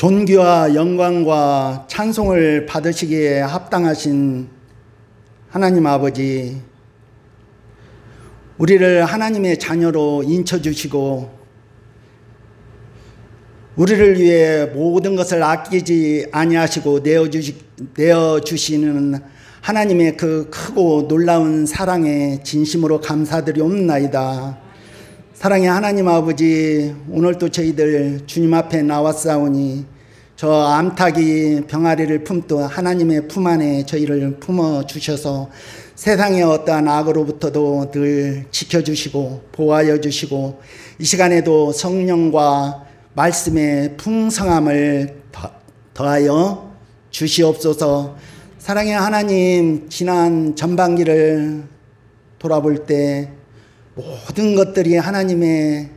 존귀와 영광과 찬송을 받으시기에 합당하신 하나님 아버지, 우리를 하나님의 자녀로 인쳐주시고 우리를 위해 모든 것을 아끼지 아니하시고 내어주시는 하나님의 그 크고 놀라운 사랑에 진심으로 감사드리옵나이다. 사랑의 하나님 아버지, 오늘도 저희들 주님 앞에 나왔사오니 저 암탉이 병아리를 품듯 하나님의 품 안에 저희를 품어주셔서 세상의 어떠한 악으로부터도 늘 지켜주시고 보호하여 주시고 이 시간에도 성령과 말씀의 풍성함을 더하여 주시옵소서. 사랑의 하나님, 지난 전반기를 돌아볼 때 모든 것들이 하나님의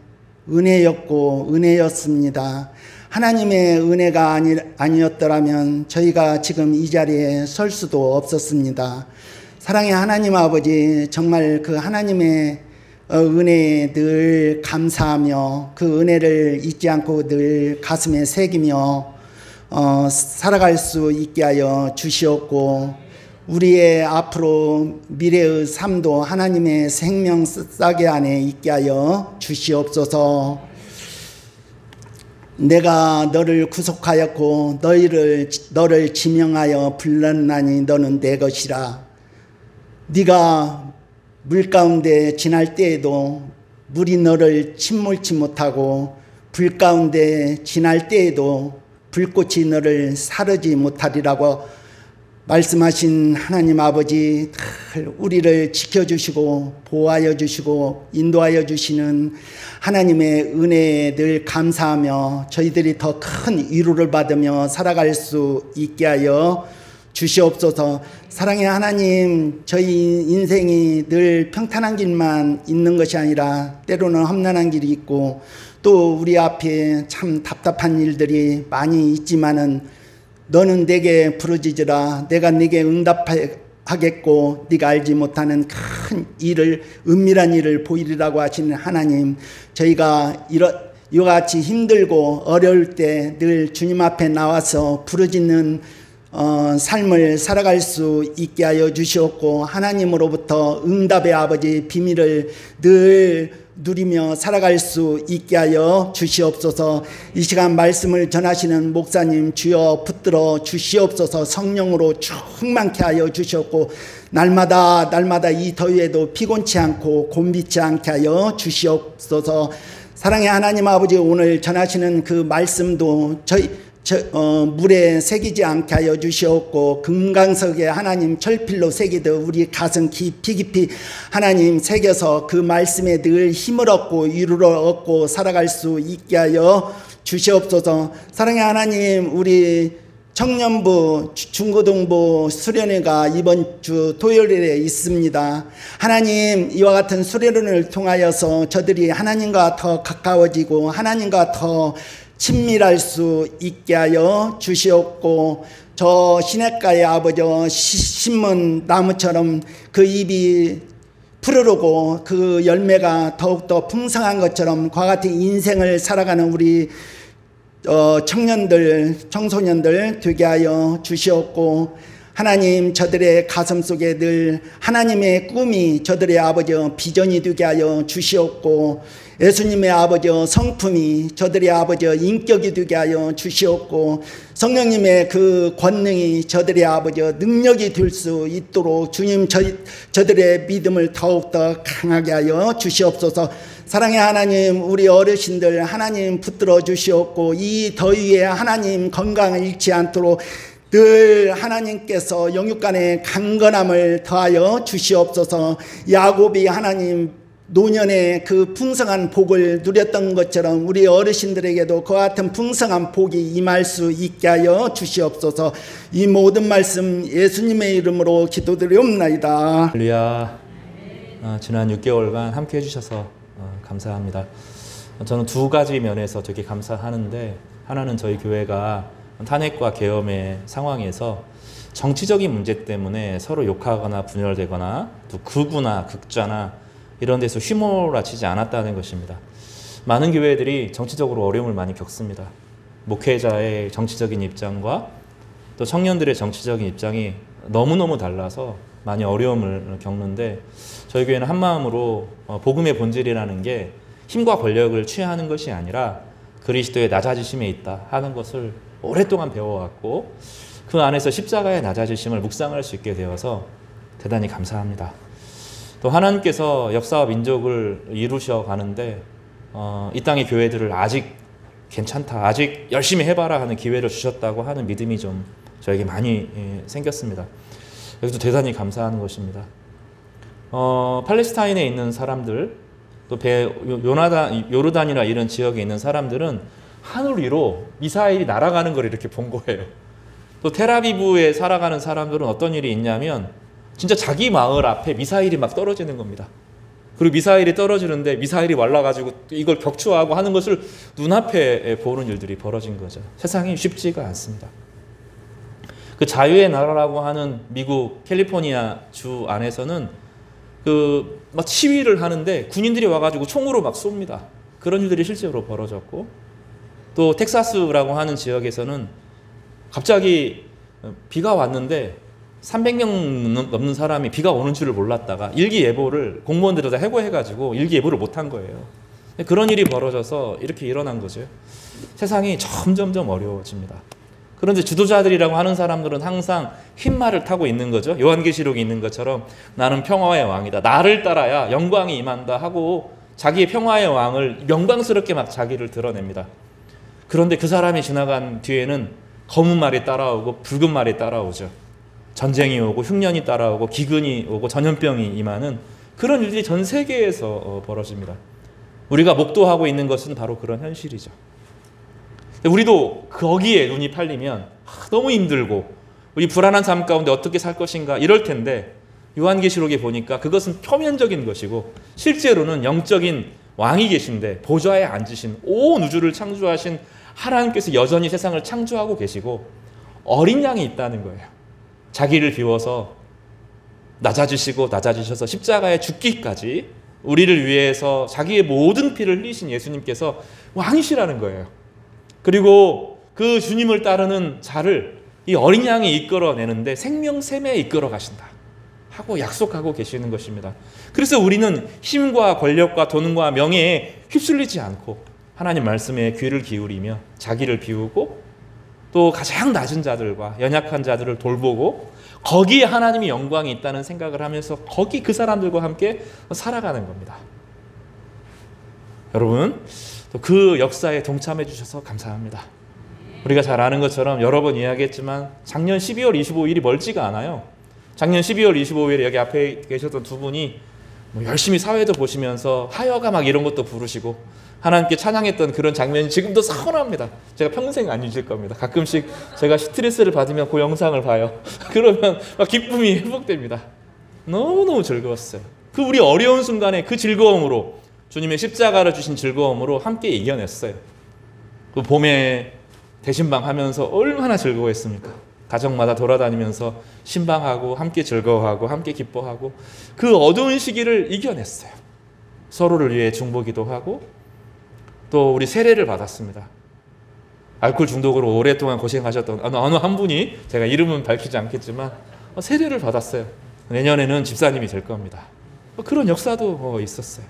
은혜였고 은혜였습니다. 하나님의 은혜가 아니었더라면 저희가 지금 이 자리에 설 수도 없었습니다. 사랑의 하나님 아버지, 정말 그 하나님의 은혜에 늘 감사하며 그 은혜를 잊지 않고 늘 가슴에 새기며 살아갈 수 있게 하여 주시옵고, 우리의 앞으로 미래의 삶도 하나님의 생명 싹개 안에 있게 하여 주시옵소서. 내가 너를 구속하였고 너를 지명하여 불렀나니 너는 내 것이라. 네가 물 가운데 지날 때에도 물이 너를 침몰치 못하고 불 가운데 지날 때에도 불꽃이 너를 사르지 못하리라고 말씀하신 하나님 아버지, 우리를 지켜주시고 보호하여 주시고 인도하여 주시는 하나님의 은혜에 늘 감사하며 저희들이 더 큰 위로를 받으며 살아갈 수 있게 하여 주시옵소서. 사랑의 하나님, 저희 인생이 늘 평탄한 길만 있는 것이 아니라 때로는 험난한 길이 있고 또 우리 앞에 참 답답한 일들이 많이 있지만은 너는 내게 부르짖으라. 내가 네게 응답하겠고 네가 알지 못하는 큰 일을, 은밀한 일을 보이리라고 하시는 하나님, 저희가 이와 같이 힘들고 어려울 때 늘 주님 앞에 나와서 부르짖는 삶을 살아갈 수 있게 하여 주시옵고, 하나님으로부터 응답의 아버지 비밀을 늘 누리며 살아갈 수 있게 하여 주시옵소서. 이 시간 말씀을 전하시는 목사님 주여 붙들어 주시옵소서. 성령으로 충만케 하여 주시옵고 날마다 이 더위에도 피곤치 않고 곤비치 않게 하여 주시옵소서. 사랑의 하나님 아버지, 오늘 전하시는 그 말씀도 물에 새기지 않게 하여 주시옵고 금강석에 하나님 철필로 새기듯 우리 가슴 깊이 하나님 새겨서 그 말씀에 늘 힘을 얻고 위로를 얻고 살아갈 수 있게 하여 주시옵소서. 사랑의 하나님, 우리 청년부 중고등부 수련회가 이번 주 토요일에 있습니다. 하나님, 이와 같은 수련회를 통하여서 저들이 하나님과 더 가까워지고 하나님과 더 친밀할 수 있게 하여 주시옵고, 저 시냇가의 아버지 심은 나무처럼 그 잎이 푸르르고 그 열매가 더욱더 풍성한 것처럼 그와 같은 인생을 살아가는 우리 청년들, 청소년들 되게 하여 주시옵고, 하나님, 저들의 가슴 속에 늘 하나님의 꿈이 저들의 아버지 비전이 되게 하여 주시옵고, 예수님의 아버지 성품이 저들의 아버지 인격이 되게 하여 주시옵고, 성령님의 그 권능이 저들의 아버지 능력이 될 수 있도록 주님 저들의 믿음을 더욱더 강하게 하여 주시옵소서. 사랑의 하나님, 우리 어르신들 하나님 붙들어 주시옵고, 이 더위에 하나님 건강을 잃지 않도록 늘 하나님께서 영육간의 강건함을 더하여 주시옵소서. 야곱이 하나님 노년에 그 풍성한 복을 누렸던 것처럼 우리 어르신들에게도 그와 같은 풍성한 복이 임할 수 있게 하여 주시옵소서. 이 모든 말씀 예수님의 이름으로 기도드리옵나이다. 할렐루야. 지난 6개월간 함께 해주셔서 감사합니다. 저는 두 가지 면에서 되게 감사하는데, 하나는 저희 교회가 탄핵과 계엄의 상황에서 정치적인 문제 때문에 서로 욕하거나 분열되거나 또 극우나 극좌나 이런 데서 휘몰아치지 않았다는 것입니다. 많은 교회들이 정치적으로 어려움을 많이 겪습니다. 목회자의 정치적인 입장과 또 청년들의 정치적인 입장이 너무너무 달라서 많이 어려움을 겪는데 저희 교회는 한마음으로 복음의 본질이라는 게 힘과 권력을 취하는 것이 아니라 그리스도의 낮아지심에 있다 하는 것을 오랫동안 배워왔고 그 안에서 십자가의 낮아지심을 묵상할 수 있게 되어서 대단히 감사합니다. 또 하나님께서 역사와 민족을 이루셔 가는데 이 땅의 교회들을 아직 괜찮다, 아직 열심히 해봐라 하는 기회를 주셨다고 하는 믿음이 좀 저에게 많이 생겼습니다. 여기서 대단히 감사하는 것입니다. 팔레스타인에 있는 사람들, 또 요르단이나 이런 지역에 있는 사람들은 하늘 위로 미사일이 날아가는 걸 이렇게 본 거예요. 또 텔아비브에 살아가는 사람들은 어떤 일이 있냐면 진짜 자기 마을 앞에 미사일이 막 떨어지는 겁니다. 그리고 미사일이 떨어지는데 미사일이 말라가지고 이걸 격추하고 하는 것을 눈앞에 보는 일들이 벌어진 거죠. 세상이 쉽지가 않습니다. 그 자유의 나라라고 하는 미국 캘리포니아 주 안에서는 막 시위를 하는데 군인들이 와가지고 총으로 막 쏩니다. 그런 일들이 실제로 벌어졌고 또 텍사스라고 하는 지역에서는 갑자기 비가 왔는데 300명 넘는 사람이 비가 오는 줄을 몰랐다가 일기예보를 공무원들이 다 해고해가지고 일기예보를 못한 거예요. 그런 일이 벌어져서 이렇게 일어난 거죠. 세상이 점점점 어려워집니다. 그런데 지도자들이라고 하는 사람들은 항상 흰말을 타고 있는 거죠. 요한계시록에 있는 것처럼 나는 평화의 왕이다. 나를 따라야 영광이 임한다 하고 자기의 평화의 왕을 영광스럽게 막 자기를 드러냅니다. 그런데 그 사람이 지나간 뒤에는 검은 말이 따라오고 붉은 말이 따라오죠. 전쟁이 오고 흉년이 따라오고 기근이 오고 전염병이 임하는 그런 일들이 전 세계에서 벌어집니다. 우리가 목도하고 있는 것은 바로 그런 현실이죠. 우리도 거기에 눈이 팔리면 너무 힘들고 우리 불안한 삶 가운데 어떻게 살 것인가 이럴 텐데 요한계시록에 보니까 그것은 표면적인 것이고 실제로는 영적인 왕이 계신데 보좌에 앉으신 온 우주를 창조하신 하나님께서 여전히 세상을 창조하고 계시고 어린 양이 있다는 거예요. 자기를 비워서 낮아지시고 낮아지셔서 십자가에 죽기까지 우리를 위해서 자기의 모든 피를 흘리신 예수님께서 왕이시라는 거예요. 그리고 그 주님을 따르는 자를 이 어린 양이 이끌어내는데 생명샘에 이끌어 가신다 하고 약속하고 계시는 것입니다. 그래서 우리는 힘과 권력과 돈과 명예에 휩쓸리지 않고 하나님 말씀에 귀를 기울이며 자기를 비우고 또 가장 낮은 자들과 연약한 자들을 돌보고 거기에 하나님의 영광이 있다는 생각을 하면서 거기 그 사람들과 함께 살아가는 겁니다. 여러분 또 그 역사에 동참해 주셔서 감사합니다. 우리가 잘 아는 것처럼 여러 번 이야기했지만 작년 12월 25일이 멀지가 않아요. 작년 12월 25일에 여기 앞에 계셨던 두 분이 열심히 사회도 보시면서 하여가 막 이런 것도 부르시고 하나님께 찬양했던 그런 장면이 지금도 선합니다. 제가 평생 안 잊을 겁니다. 가끔씩 제가 스트레스를 받으면 그 영상을 봐요. 그러면 막 기쁨이 회복됩니다. 너무너무 즐거웠어요. 그 우리 어려운 순간에 그 즐거움으로 주님의 십자가를 주신 즐거움으로 함께 이겨냈어요. 그 봄에 대신방 하면서 얼마나 즐거워했습니까? 가정마다 돌아다니면서 신방하고 함께 즐거워하고 함께 기뻐하고 그 어두운 시기를 이겨냈어요. 서로를 위해 중보기도 하고 또 우리 세례를 받았습니다. 알코올 중독으로 오랫동안 고생하셨던 어느 한 분이 제가 이름은 밝히지 않겠지만 세례를 받았어요. 내년에는 집사님이 될 겁니다. 그런 역사도 있었어요.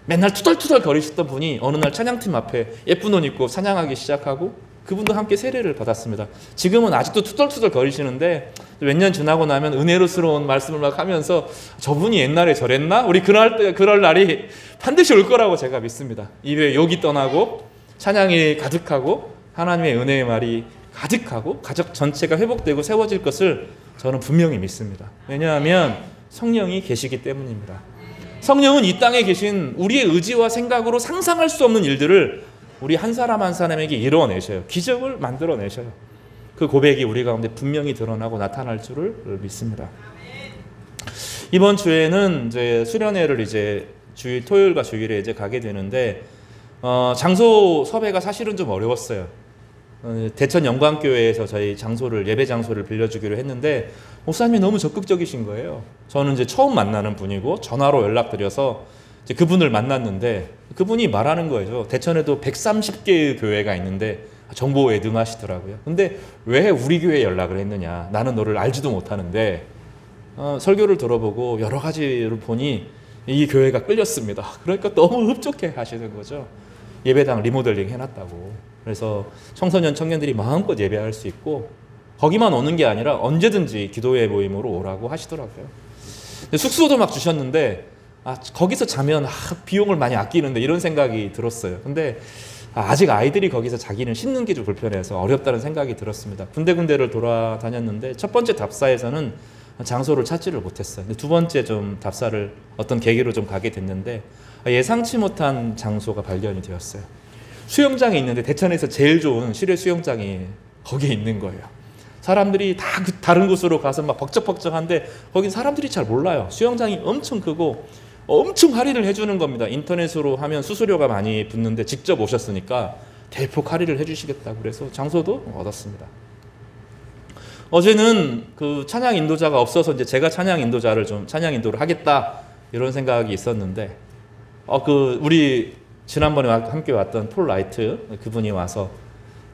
맨날 투덜투덜 거리셨던 분이 어느 날 찬양팀 앞에 예쁜 옷 입고 찬양하기 시작하고 그분도 함께 세례를 받았습니다. 지금은 아직도 투덜투덜 거리시는데 몇 년 지나고 나면 은혜로스러운 말씀을 막 하면서 저분이 옛날에 저랬나? 우리 그럴 날이 반드시 올 거라고 제가 믿습니다. 입에 욕이 떠나고 찬양이 가득하고 하나님의 은혜의 말이 가득하고 가족 전체가 회복되고 세워질 것을 저는 분명히 믿습니다. 왜냐하면 성령이 계시기 때문입니다. 성령은 이 땅에 계신 우리의 의지와 생각으로 상상할 수 없는 일들을 우리 한 사람 한 사람에게 이루어내셔요. 기적을 만들어내셔요. 그 고백이 우리 가운데 분명히 드러나고 나타날 줄을 믿습니다. 이번 주에는 이제 수련회를 이제 토요일과 주일에 이제 가게 되는데 장소 섭외가 사실은 좀 어려웠어요. 대천 영광교회에서 저희 예배 장소를 빌려주기로 했는데 목사님이 너무 적극적이신 거예요. 저는 이제 처음 만나는 분이고 전화로 연락드려서 이제 그분을 만났는데 그분이 말하는 거예요. 대천에도 130개의 교회가 있는데 정보에 능하시더라고요. 근데 왜 우리 교회에 연락을 했느냐? 나는 너를 알지도 못하는데 설교를 들어보고 여러 가지를 보니 이 교회가 끌렸습니다. 그러니까 너무 흡족해 하시는 거죠. 예배당 리모델링 해놨다고. 그래서 청소년 청년들이 마음껏 예배할 수 있고 거기만 오는 게 아니라 언제든지 기도회 모임으로 오라고 하시더라고요. 숙소도 막 주셨는데 거기서 자면 비용을 많이 아끼는데 이런 생각이 들었어요. 근데 아직 아이들이 거기서 자기는 씻는 게 좀 불편해서 어렵다는 생각이 들었습니다. 군데군데를 돌아다녔는데 첫 번째 답사에서는 장소를 찾지를 못했어요. 근데 두 번째 좀 답사를 어떤 계기로 좀 가게 됐는데 예상치 못한 장소가 발견이 되었어요. 수영장이 있는데 대천에서 제일 좋은 실외 수영장이 거기에 있는 거예요. 사람들이 다 다른 곳으로 가서 막 벅적벅적한데 거긴 사람들이 잘 몰라요. 수영장이 엄청 크고 엄청 할인을 해주는 겁니다. 인터넷으로 하면 수수료가 많이 붙는데 직접 오셨으니까 대폭 할인을 해주시겠다고 그래서 장소도 얻었습니다. 어제는 그 찬양 인도자가 없어서 이제 제가 찬양 인도를 하겠다 이런 생각이 있었는데 우리 지난번에 함께 왔던 폴 라이트 그분이 와서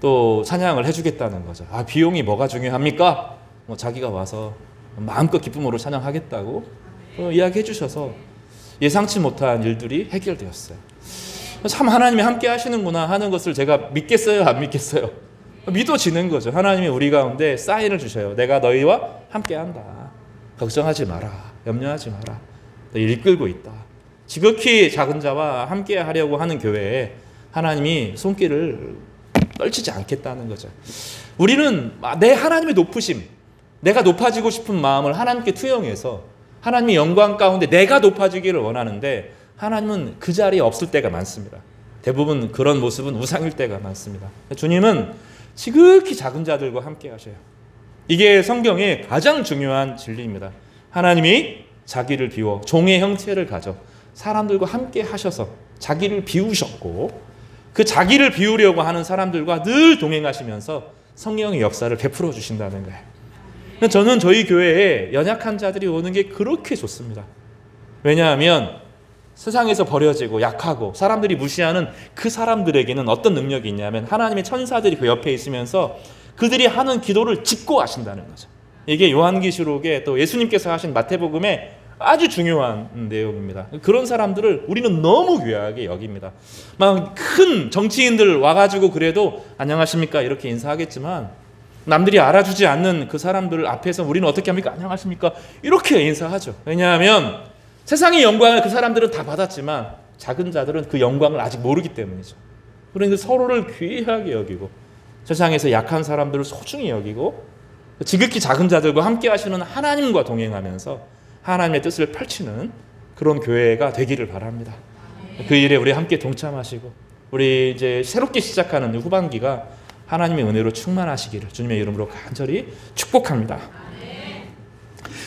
또 찬양을 해주겠다는 거죠. 비용이 뭐가 중요합니까? 자기가 와서 마음껏 기쁨으로 찬양하겠다고 이야기해 주셔서 예상치 못한 일들이 해결되었어요. 참 하나님이 함께 하시는구나 하는 것을 제가 믿겠어요? 안 믿겠어요? 믿어지는 거죠. 하나님이 우리 가운데 사인을 주셔요. 내가 너희와 함께 한다. 걱정하지 마라. 염려하지 마라. 너희 이끌고 있다. 지극히 작은 자와 함께 하려고 하는 교회에 하나님이 손길을 떨치지 않겠다는 거죠. 우리는 내 하나님의 높으심, 내가 높아지고 싶은 마음을 하나님께 투영해서 하나님의 영광 가운데 내가 높아지기를 원하는데 하나님은 그 자리에 없을 때가 많습니다. 대부분 그런 모습은 우상일 때가 많습니다. 주님은 지극히 작은 자들과 함께 하셔요. 이게 성경의 가장 중요한 진리입니다. 하나님이 자기를 비워 종의 형체를 가져 사람들과 함께 하셔서 자기를 비우셨고 그 자기를 비우려고 하는 사람들과 늘 동행하시면서 성령의 역사를 베풀어 주신다는 거예요. 저는 저희 교회에 연약한 자들이 오는 게 그렇게 좋습니다. 왜냐하면 세상에서 버려지고 약하고 사람들이 무시하는 그 사람들에게는 어떤 능력이 있냐면 하나님의 천사들이 그 옆에 있으면서 그들이 하는 기도를 짚고 하신다는 거죠. 이게 요한계시록에 또 예수님께서 하신 마태복음에 아주 중요한 내용입니다. 그런 사람들을 우리는 너무 귀하게 여깁니다. 막 큰 정치인들 와가지고 그래도 안녕하십니까 이렇게 인사하겠지만 남들이 알아주지 않는 그 사람들 앞에서 우리는 어떻게 합니까? 안녕하십니까 이렇게 인사하죠. 왜냐하면 세상의 영광을 그 사람들은 다 받았지만 작은 자들은 그 영광을 아직 모르기 때문이죠. 그러니까 서로를 귀하게 여기고 세상에서 약한 사람들을 소중히 여기고 지극히 작은 자들과 함께 하시는 하나님과 동행하면서 하나님의 뜻을 펼치는 그런 교회가 되기를 바랍니다. 그 일에 우리 함께 동참하시고 우리 이제 새롭게 시작하는 후반기가 하나님의 은혜로 충만하시기를 주님의 이름으로 간절히 축복합니다.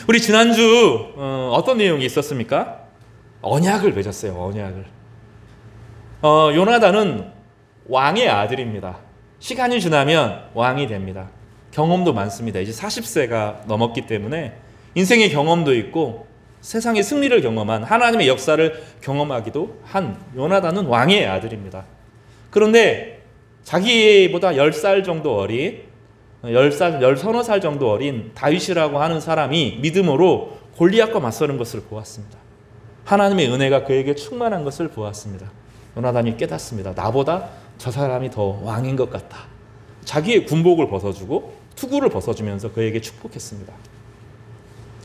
우리 지난주 어떤 내용이 있었습니까? 언약을 맺었어요. 언약을. 요나단은 왕의 아들입니다. 시간이 지나면 왕이 됩니다. 경험도 많습니다. 이제 40세가 넘었기 때문에 인생의 경험도 있고 세상의 승리를 경험한 하나님의 역사를 경험하기도 한 요나단은 왕의 아들입니다. 그런데 자기보다 10살 정도 어린 10서너 살 정도 어린 다윗이라고 하는 사람이 믿음으로 골리앗과 맞서는 것을 보았습니다. 하나님의 은혜가 그에게 충만한 것을 보았습니다. 요나단이 깨닫습니다. 나보다 저 사람이 더 왕인 것 같다. 자기의 군복을 벗어주고 투구를 벗어주면서 그에게 축복했습니다.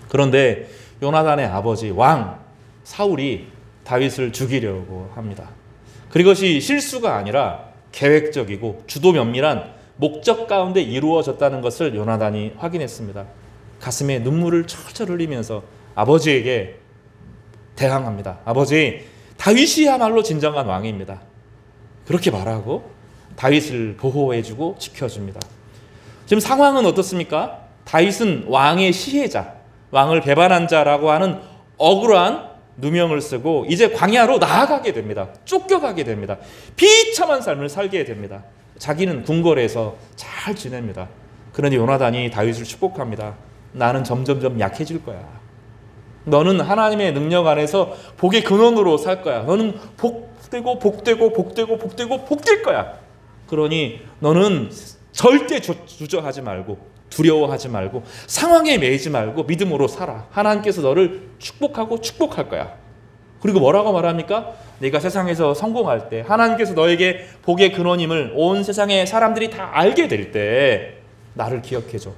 그런데 요나단의 아버지 왕 사울이 다윗을 죽이려고 합니다. 그것이 실수가 아니라 계획적이고 주도 면밀한 목적 가운데 이루어졌다는 것을 요나단이 확인했습니다. 가슴에 눈물을 철철 흘리면서 아버지에게 대항합니다. 아버지, 다윗이야말로 진정한 왕입니다. 그렇게 말하고 다윗을 보호해주고 지켜줍니다. 지금 상황은 어떻습니까? 다윗은 왕의 시혜자, 왕을 배반한 자라고 하는 억울한 누명을 쓰고 이제 광야로 나아가게 됩니다. 쫓겨가게 됩니다. 비참한 삶을 살게 됩니다. 자기는 궁궐에서 잘 지냅니다. 그런데 요나단이 다윗을 축복합니다. 나는 점점점 약해질 거야. 너는 하나님의 능력 안에서 복의 근원으로 살 거야. 너는 복되고 복되고 복되고 복되고 복될 거야. 그러니 너는 절대 주저하지 말고 두려워하지 말고 상황에 매이지 말고 믿음으로 살아. 하나님께서 너를 축복하고 축복할 거야. 그리고 뭐라고 말합니까? 네가 세상에서 성공할 때 하나님께서 너에게 복의 근원임을 온 세상의 사람들이 다 알게 될 때 나를 기억해줘.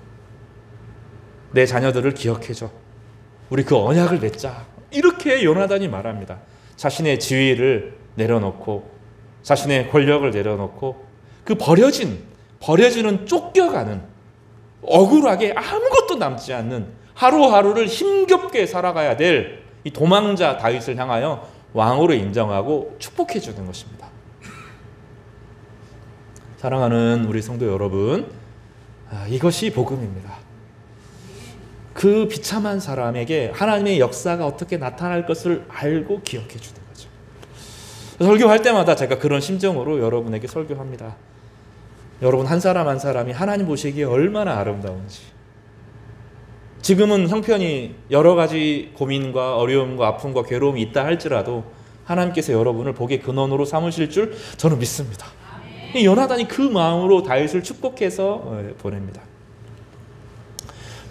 내 자녀들을 기억해줘. 우리 그 언약을 맺자. 이렇게 요나단이 말합니다. 자신의 지위를 내려놓고 자신의 권력을 내려놓고 그 버려지는 쫓겨가는 억울하게 아무것도 남지 않는 하루하루를 힘겹게 살아가야 될 이 도망자 다윗을 향하여 왕으로 인정하고 축복해 주는 것입니다. 사랑하는 우리 성도 여러분, 이것이 복음입니다. 그 비참한 사람에게 하나님의 역사가 어떻게 나타날 것을 알고 기억해 주는 거죠. 설교할 때마다 제가 그런 심정으로 여러분에게 설교합니다. 여러분 한 사람 한 사람이 하나님 보시기에 얼마나 아름다운지. 지금은 형편이 여러 가지 고민과 어려움과 아픔과 괴로움이 있다 할지라도 하나님께서 여러분을 복의 근원으로 삼으실 줄 저는 믿습니다. 요나단이 그 마음으로 다윗을 축복해서 보냅니다.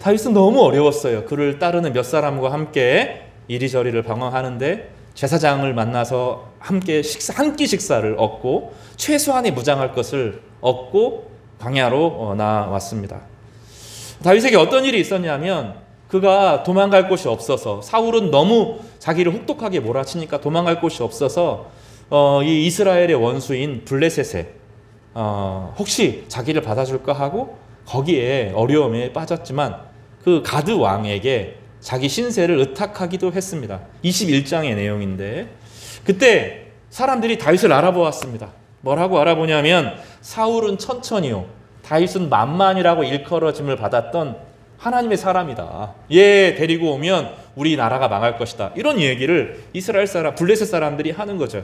다윗은 너무 어려웠어요. 그를 따르는 몇 사람과 함께 이리저리를 방황하는데 제사장을 만나서 함께 한 끼 식사를 얻고 최소한의 무장할 것을 얻고 광야로 나왔습니다. 다윗에게 어떤 일이 있었냐면 그가 도망갈 곳이 없어서 사울은 너무 자기를 혹독하게 몰아치니까 도망갈 곳이 없어서 이 이스라엘의 원수인 블레셋에 혹시 자기를 받아줄까 하고 거기에 어려움에 빠졌지만 그 가드 왕에게 자기 신세를 의탁하기도 했습니다. 21장의 내용인데 그때 사람들이 다윗을 알아보았습니다. 뭐라고 알아보냐면 사울은 천천히요 다윗은 만만이라고 일컬어짐을 받았던 하나님의 사람이다. 얘 데리고 오면 우리 나라가 망할 것이다. 이런 얘기를 이스라엘 사람, 블레셋 사람들이 하는 거죠.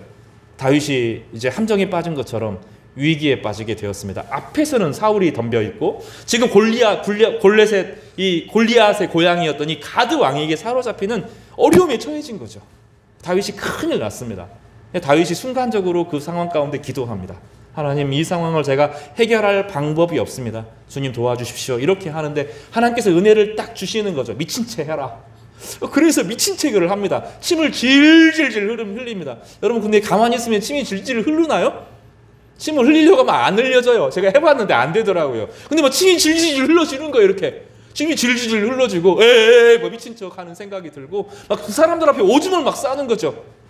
다윗이 이제 함정에 빠진 것처럼 위기에 빠지게 되었습니다. 앞에서는 사울이 덤벼 있고 지금 골리앗의 고향이었던 이 가드 왕에게 사로잡히는 어려움에 처해진 거죠. 다윗이 큰일 났습니다. 다윗이 순간적으로 그 상황 가운데 기도합니다. 하나님, 이 상황을 제가 해결할 방법이 없습니다. 주님 도와주십시오. 이렇게 하는데 하나님께서 은혜를 딱 주시는 거죠. 미친 채 해라. 그래서 미친 체를 합니다. 침을 질질질 흘립니다. 여러분 근데 가만히 있으면 침이 질질 흐르나요? 침을 흘리려고 하면 안 흘려져요. 제가 해봤는데 안 되더라고요. 근데 뭐 침이 질질 흘러지는 거예요. 이렇게 침이 질질 흘러지고 뭐 미친 척 하는 생각이 들고 막 그 사람들 앞에 오줌을 막 싸는 거죠.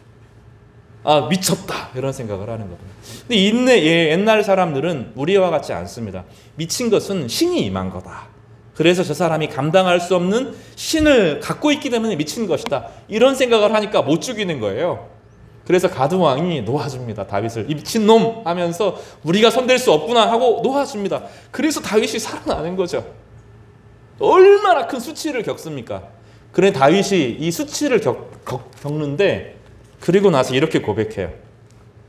아, 미쳤다 이런 생각을 하는 겁니다. 근데 옛날 사람들은 우리와 같지 않습니다. 미친 것은 신이 임한 거다. 그래서 저 사람이 감당할 수 없는 신을 갖고 있기 때문에 미친 것이다. 이런 생각을 하니까 못 죽이는 거예요. 그래서 가드왕이 놓아줍니다. 다윗을. 이 미친놈 하면서 우리가 손댈 수 없구나 하고 놓아줍니다. 그래서 다윗이 살아나는 거죠. 얼마나 큰 수치를 겪습니까? 그래 다윗이 이 수치를 겪는데 그리고 나서 이렇게 고백해요.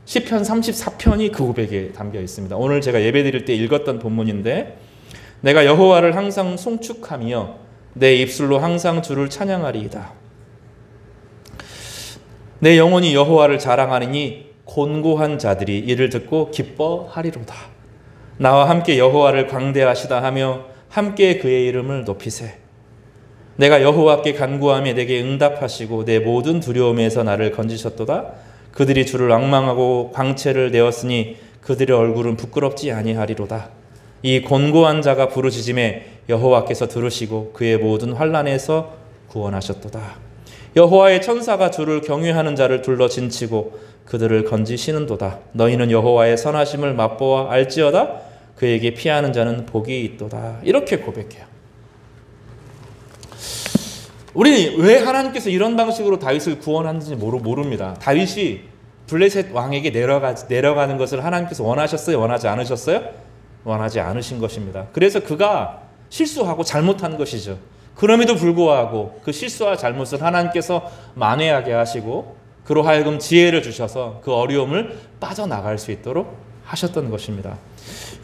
시편 34편이 그 고백에 담겨 있습니다. 오늘 제가 예배드릴 때 읽었던 본문인데 내가 여호와를 항상 송축하며 내 입술로 항상 주를 찬양하리이다. 내 영혼이 여호와를 자랑하리니 곤고한 자들이 이를 듣고 기뻐하리로다. 나와 함께 여호와를 광대하시다 하며 함께 그의 이름을 높이세. 내가 여호와께 간구하며 내게 응답하시고 내 모든 두려움에서 나를 건지셨도다. 그들이 주를 앙망하고 광채를 내었으니 그들의 얼굴은 부끄럽지 아니하리로다. 이 곤고한 자가 부르짖음에 여호와께서 들으시고 그의 모든 환난에서 구원하셨도다. 여호와의 천사가 주를 경외하는 자를 둘러 진치고 그들을 건지시는도다. 너희는 여호와의 선하심을 맛보아 알지어다. 그에게 피하는 자는 복이 있도다. 이렇게 고백해요. 우리는 왜 하나님께서 이런 방식으로 다윗을 구원하는지 모릅니다. 다윗이 블레셋 왕에게 내려가는 것을 하나님께서 원하셨어요? 원하지 않으셨어요? 원하지 않으신 것입니다. 그래서 그가 실수하고 잘못한 것이죠. 그럼에도 불구하고 그 실수와 잘못을 하나님께서 만회하게 하시고 그로 하여금 지혜를 주셔서 그 어려움을 빠져나갈 수 있도록 하셨던 것입니다.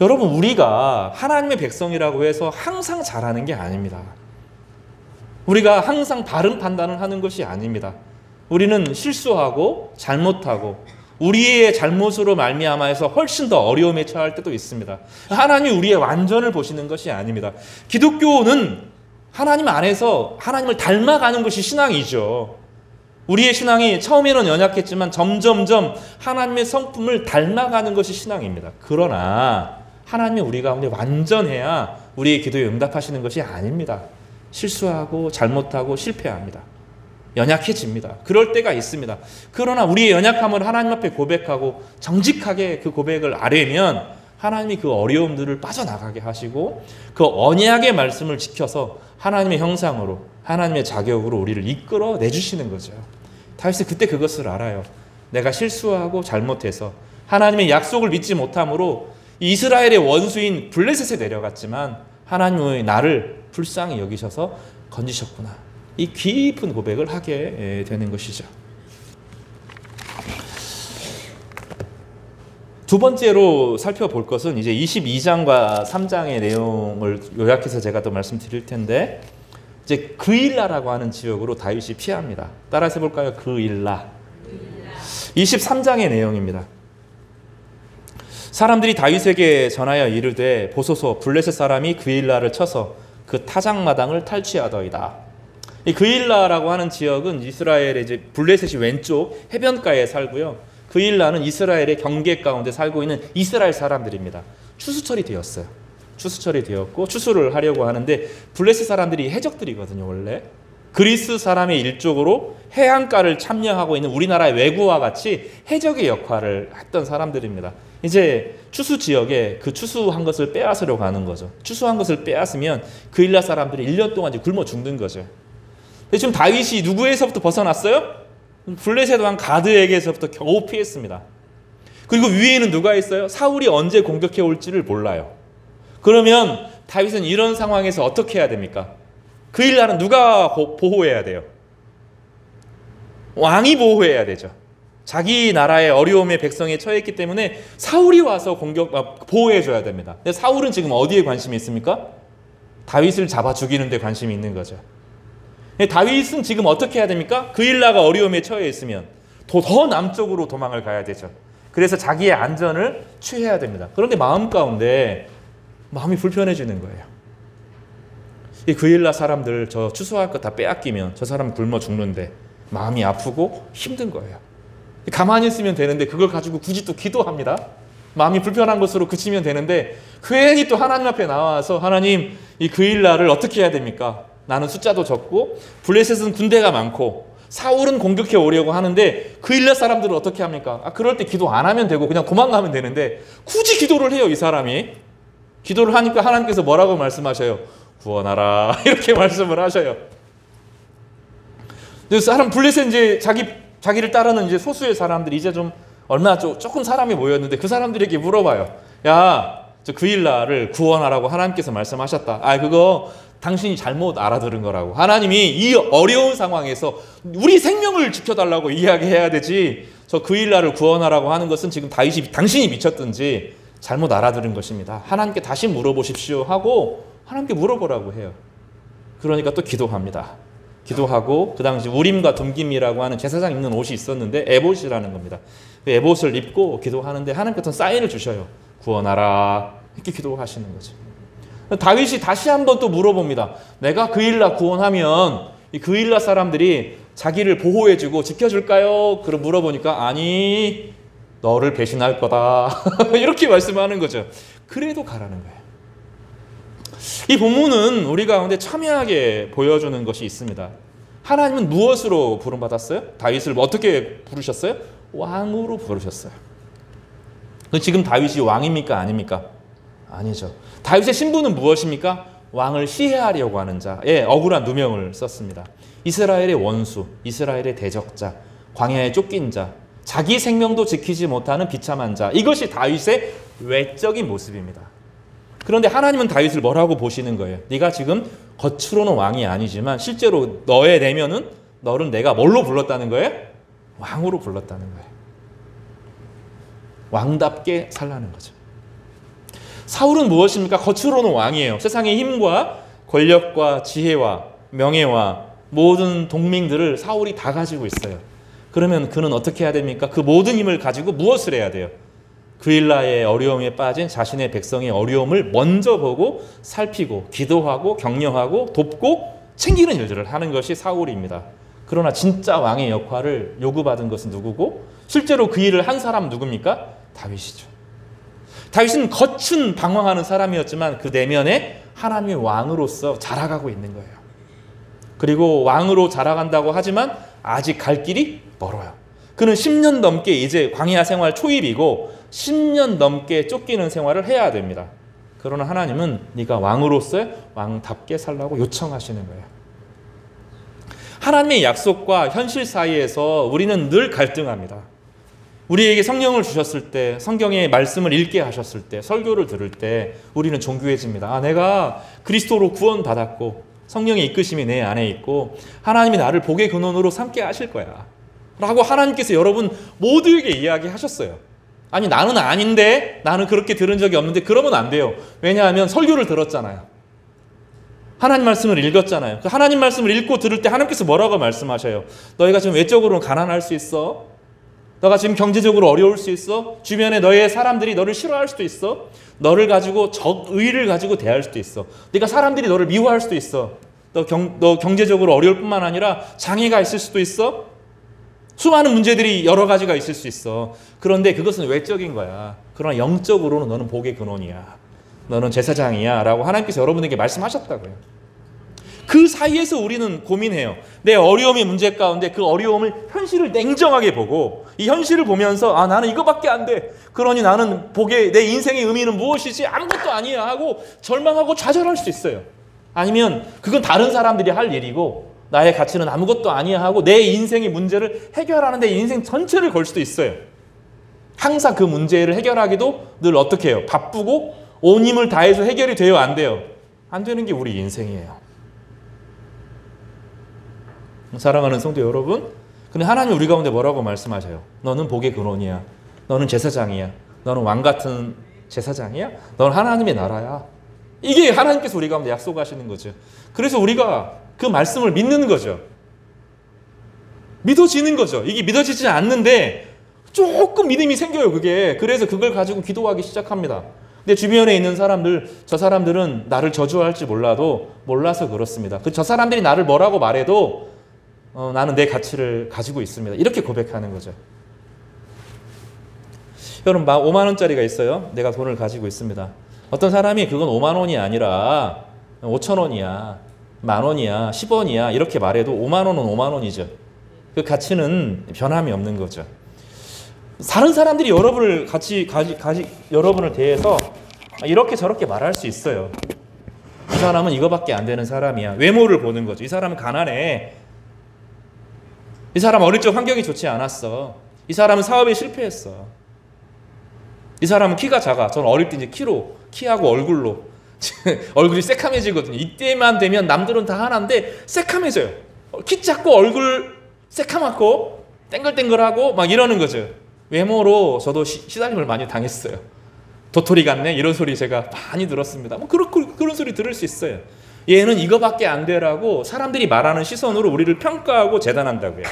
여러분 우리가 하나님의 백성이라고 해서 항상 잘하는 게 아닙니다. 우리가 항상 바른 판단을 하는 것이 아닙니다. 우리는 실수하고 잘못하고 우리의 잘못으로 말미암아서 훨씬 더 어려움에 처할 때도 있습니다. 하나님이 우리의 완전을 보시는 것이 아닙니다. 기독교는 하나님 안에서 하나님을 닮아가는 것이 신앙이죠. 우리의 신앙이 처음에는 연약했지만 점점점 하나님의 성품을 닮아가는 것이 신앙입니다. 그러나 하나님이 우리 가운데 완전해야 우리의 기도에 응답하시는 것이 아닙니다. 실수하고 잘못하고 실패합니다. 연약해집니다. 그럴 때가 있습니다. 그러나 우리의 연약함을 하나님 앞에 고백하고 정직하게 그 고백을 아뢰면 하나님이 그 어려움들을 빠져나가게 하시고 그 언약의 말씀을 지켜서 하나님의 형상으로 하나님의 자격으로 우리를 이끌어 내주시는 거죠. 다윗은 그때 그것을 알아요. 내가 실수하고 잘못해서 하나님의 약속을 믿지 못함으로 이스라엘의 원수인 블레셋에 내려갔지만 하나님의 나를 불쌍히 여기셔서 건지셨구나. 이 깊은 고백을 하게 되는 것이죠. 두 번째로 살펴볼 것은 이제 22장과 3장의 내용을 요약해서 제가 또 말씀드릴 텐데 이제 그일라라고 하는 지역으로 다윗이 피합니다. 따라서 해볼까요? 그일라. 23장의 내용입니다. 사람들이 다윗에게 전하여 이르되 보소서 블레셋 사람이 그일라를 쳐서 그 타작마당을 탈취하더이다. 이 그일라라고 하는 지역은 이스라엘의 이제 블레셋이 왼쪽 해변가에 살고요. 그일라는 이스라엘의 경계 가운데 살고 있는 이스라엘 사람들입니다. 추수철이 되었어요. 추수철이 되었고 추수를 하려고 하는데 블레셋 사람들이 해적들이거든요. 원래 그리스 사람의 일족으로 해안가를 참여하고 있는 우리나라의 왜구와 같이 해적의 역할을 했던 사람들입니다. 이제 추수 지역에 그 추수한 것을 빼앗으려고 하는 거죠. 추수한 것을 빼앗으면 그일라 사람들이 1년 동안 이제 굶어 죽는 거죠. 근데 지금 다윗이 누구에서부터 벗어났어요? 블레셋 왕 가드에게서부터 겨우 피했습니다. 그리고 위에는 누가 있어요? 사울이 언제 공격해 올지를 몰라요. 그러면 다윗은 이런 상황에서 어떻게 해야 됩니까? 그일라는 누가 보호해야 돼요? 왕이 보호해야 되죠. 자기 나라의 어려움의 백성에 처했기 때문에 사울이 와서 보호해줘야 됩니다. 근데 사울은 지금 어디에 관심이 있습니까? 다윗을 잡아 죽이는 데 관심이 있는 거죠. 다윗은 지금 어떻게 해야 됩니까? 그일라가 어려움에 처해 있으면 더 남쪽으로 도망을 가야 되죠. 그래서 자기의 안전을 취해야 됩니다. 그런데 마음 가운데 마음이 불편해지는 거예요. 이 그일라 사람들 저 추수할 거 다 빼앗기면 저 사람 굶어 죽는데 마음이 아프고 힘든 거예요. 가만히 있으면 되는데 그걸 가지고 굳이 또 기도합니다. 마음이 불편한 것으로 그치면 되는데 괜히 또 하나님 앞에 나와서 하나님 이 그일라를 어떻게 해야 됩니까? 나는 숫자도 적고 블레셋은 군대가 많고 사울은 공격해 오려고 하는데 그일라 사람들은 어떻게 합니까? 그럴 때 기도 안 하면 되고 그냥 도망가면 되는데 굳이 기도를 해요. 이 사람이. 기도를 하니까 하나님께서 뭐라고 말씀하셔요? 구원하라 이렇게 말씀을 하셔요. 사람 블레셋 이제 자기를 따르는 이제 소수의 사람들이 이제 좀 얼마나 조금 사람이 모였는데 그 사람들에게 물어봐요. 야, 저 그일라를 구원하라고 하나님께서 말씀하셨다. 그거 당신이 잘못 알아들은 거라고. 하나님이 이 어려운 상황에서 우리 생명을 지켜달라고 이야기해야 되지. 저 그일라를 구원하라고 하는 것은 지금 당신이 미쳤든지 잘못 알아들은 것입니다. 하나님께 다시 물어보십시오 하고 하나님께 물어보라고 해요. 그러니까 또 기도합니다. 기도하고 그 당시 우림과 둠김이라고 하는 제사장 입는 옷이 있었는데 에봇이라는 겁니다. 그 에봇을 입고 기도하는데 하나님께서 사인을 주셔요. 구원하라 이렇게 기도하시는 거죠. 다윗이 다시 한번 또 물어봅니다. 내가 그일라 구원하면 이 그일라 사람들이 자기를 보호해주고 지켜줄까요? 그럼 물어보니까 아니 너를 배신할 거다 이렇게 말씀하는 거죠. 그래도 가라는 거예요. 이 본문은 우리 가운데 첨예하게 보여주는 것이 있습니다. 하나님은 무엇으로 부름받았어요? 다윗을 어떻게 부르셨어요? 왕으로 부르셨어요. 지금 다윗이 왕입니까? 아닙니까? 아니죠. 다윗의 신분은 무엇입니까? 왕을 시해하려고 하는 자의 억울한 누명을 썼습니다. 이스라엘의 원수, 이스라엘의 대적자, 광야에 쫓긴 자, 자기 생명도 지키지 못하는 비참한 자, 이것이 다윗의 외적인 모습입니다. 그런데 하나님은 다윗을 뭐라고 보시는 거예요? 네가 지금 겉으로는 왕이 아니지만 실제로 너의 내면은 너를 내가 뭘로 불렀다는 거예요? 왕으로 불렀다는 거예요. 왕답게 살라는 거죠. 사울은 무엇입니까? 겉으로는 왕이에요. 세상의 힘과 권력과 지혜와 명예와 모든 동맹들을 사울이 다 가지고 있어요. 그러면 그는 어떻게 해야 됩니까? 그 모든 힘을 가지고 무엇을 해야 돼요? 그일라의 어려움에 빠진 자신의 백성의 어려움을 먼저 보고 살피고 기도하고 격려하고 돕고 챙기는 일들을 하는 것이 사울입니다. 그러나 진짜 왕의 역할을 요구받은 것은 누구고 실제로 그 일을 한 사람 누굽니까? 다윗이죠. 다윗은 겉은 방황하는 사람이었지만 그 내면에 하나님의 왕으로서 자라가고 있는 거예요. 그리고 왕으로 자라간다고 하지만 아직 갈 길이 멀어요. 그는 10년 넘게 이제 광야 생활 초입이고 10년 넘게 쫓기는 생활을 해야 됩니다. 그러나 하나님은 네가 왕으로서 왕답게 살라고 요청하시는 거예요. 하나님의 약속과 현실 사이에서 우리는 늘 갈등합니다. 우리에게 성령을 주셨을 때, 성경의 말씀을 읽게 하셨을 때, 설교를 들을 때 우리는 존귀해집니다. 내가 그리스도로 구원받았고 성령의 이끄심이 내 안에 있고 하나님이 나를 복의 근원으로 삼게 하실 거야 라고 하나님께서 여러분 모두에게 이야기하셨어요. 아니 나는 아닌데, 나는 그렇게 들은 적이 없는데, 그러면 안 돼요. 왜냐하면 설교를 들었잖아요. 하나님 말씀을 읽었잖아요. 그 하나님 말씀을 읽고 들을 때 하나님께서 뭐라고 말씀하셔요? 너희가 지금 외적으로는 가난할 수 있어. 너가 지금 경제적으로 어려울 수 있어. 주변에 너의 사람들이 너를 싫어할 수도 있어. 너를 가지고 적의를 가지고 대할 수도 있어. 네가 사람들이 너를 미워할 수도 있어. 너 경제적으로 어려울 뿐만 아니라 장애가 있을 수도 있어. 수많은 문제들이 여러 가지가 있을 수 있어. 그런데 그것은 외적인 거야. 그러나 영적으로는 너는 복의 근원이야. 너는 제사장이야 라고 하나님께서 여러분에게 말씀하셨다고요. 그 사이에서 우리는 고민해요. 내 어려움의 문제 가운데 그 어려움을 현실을 냉정하게 보고 이 현실을 보면서 나는 이거밖에 안 돼. 그러니 나는 내 인생의 의미는 무엇이지? 아무것도 아니야 하고 절망하고 좌절할 수 있어요. 아니면 그건 다른 사람들이 할 일이고 나의 가치는 아무것도 아니야 하고 내 인생의 문제를 해결하는데 인생 전체를 걸 수도 있어요. 항상 그 문제를 해결하기도 늘 어떻게 해요? 바쁘고 온 힘을 다해서 해결이 돼요? 안 돼요? 안 되는 게 우리 인생이에요. 사랑하는 성도 여러분, 근데 하나님 우리 가운데 뭐라고 말씀하셔요? 너는 복의 근원이야. 너는 제사장이야. 너는 왕 같은 제사장이야. 너는 하나님의 나라야. 이게 하나님께서 우리 가운데 약속하시는 거죠. 그래서 우리가 그 말씀을 믿는 거죠. 믿어지는 거죠. 이게 믿어지지 않는데 조금 믿음이 생겨요, 그게. 그래서 그걸 가지고 기도하기 시작합니다. 근데 주변에 있는 사람들, 저 사람들은 나를 저주할지 몰라서 그렇습니다. 저 사람들이 나를 뭐라고 말해도 나는 내 가치를 가지고 있습니다. 이렇게 고백하는 거죠. 여러분, 5만 원짜리가 있어요. 내가 돈을 가지고 있습니다. 어떤 사람이 그건 5만 원이 아니라 5천 원이야, 만 원이야, 10원이야 이렇게 말해도 5만 원은 5만 원이죠. 그 가치는 변함이 없는 거죠. 다른 사람들이 여러분을 대해서 이렇게 저렇게 말할 수 있어요. 이 사람은 이거밖에 안 되는 사람이야. 외모를 보는 거죠. 이 사람은 가난해. 이 사람 어릴 적 환경이 좋지 않았어. 이 사람은 사업에 실패했어. 이 사람은 키가 작아. 저는 어릴 때 이제 키하고 얼굴로 얼굴이 새카매지거든요. 이때만 되면 남들은 다 하나인데 새카매져요. 키 작고 얼굴 새카맣고 땡글땡글하고 막 이러는 거죠. 외모로 저도 시달림을 많이 당했어요. 도토리 같네 이런 소리 제가 많이 들었습니다. 그런 소리 들을 수 있어요. 얘는 이거밖에 안 되라고 사람들이 말하는 시선으로 우리를 평가하고 재단한다고요.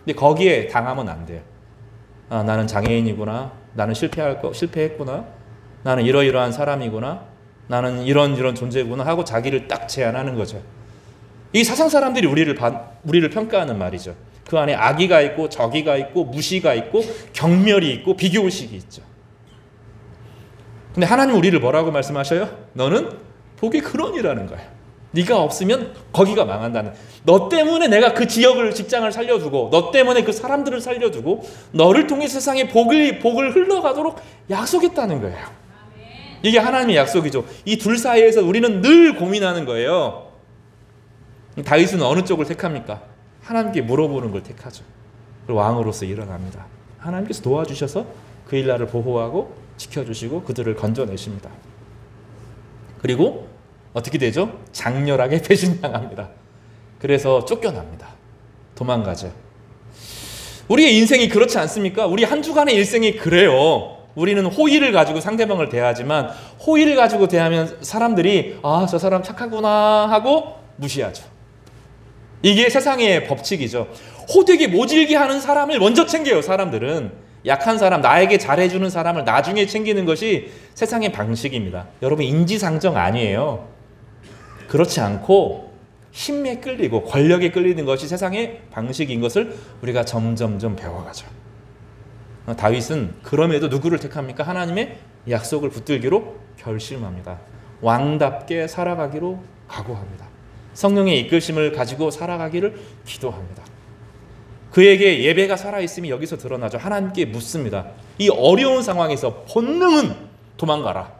근데 거기에 당하면 안 돼요. 나는 장애인이구나. 나는 실패했구나. 나는 이러이러한 사람이구나. 나는 이런 존재구나 하고 자기를 딱 제안하는 거죠. 이 사상 사람들이 우리를 평가하는 말이죠. 그 안에 악의가 있고 적의가 있고 무시가 있고 경멸이 있고 비교의식이 있죠. 근데 하나님 우리를 뭐라고 말씀하셔요? 너는 복의 근원이라는 거예요. 네가 없으면 거기가 망한다는. 너 때문에 내가 그 직장을 살려주고 너 때문에 그 사람들을 살려주고 너를 통해 세상에 복을 흘러가도록 약속했다는 거예요. 이게 하나님의 약속이죠. 이 둘 사이에서 우리는 늘 고민하는 거예요. 다윗은 어느 쪽을 택합니까? 하나님께 물어보는 걸 택하죠. 그리고 왕으로서 일어납니다. 하나님께서 도와주셔서 그일라를 보호하고 지켜주시고 그들을 건져내십니다. 그리고 어떻게 되죠? 장렬하게 배신당합니다. 그래서 쫓겨납니다. 도망가죠. 우리의 인생이 그렇지 않습니까? 우리 한 주간의 일생이 그래요. 우리는 호의를 가지고 상대방을 대하지만 호의를 가지고 대하면 사람들이 저 사람 착하구나 하고 무시하죠. 이게 세상의 법칙이죠. 호되게 모질게 하는 사람을 먼저 챙겨요. 사람들은 약한 사람, 나에게 잘해주는 사람을 나중에 챙기는 것이 세상의 방식입니다. 여러분, 인지상정 아니에요. 그렇지 않고 힘에 끌리고 권력에 끌리는 것이 세상의 방식인 것을 우리가 점점점 배워가죠. 다윗은 그럼에도 누구를 택합니까? 하나님의 약속을 붙들기로 결심합니다. 왕답게 살아가기로 각오합니다. 성령의 이끌심을 가지고 살아가기를 기도합니다. 그에게 예배가 살아있음이 여기서 드러나죠. 하나님께 묻습니다. 이 어려운 상황에서 본능은 도망가라.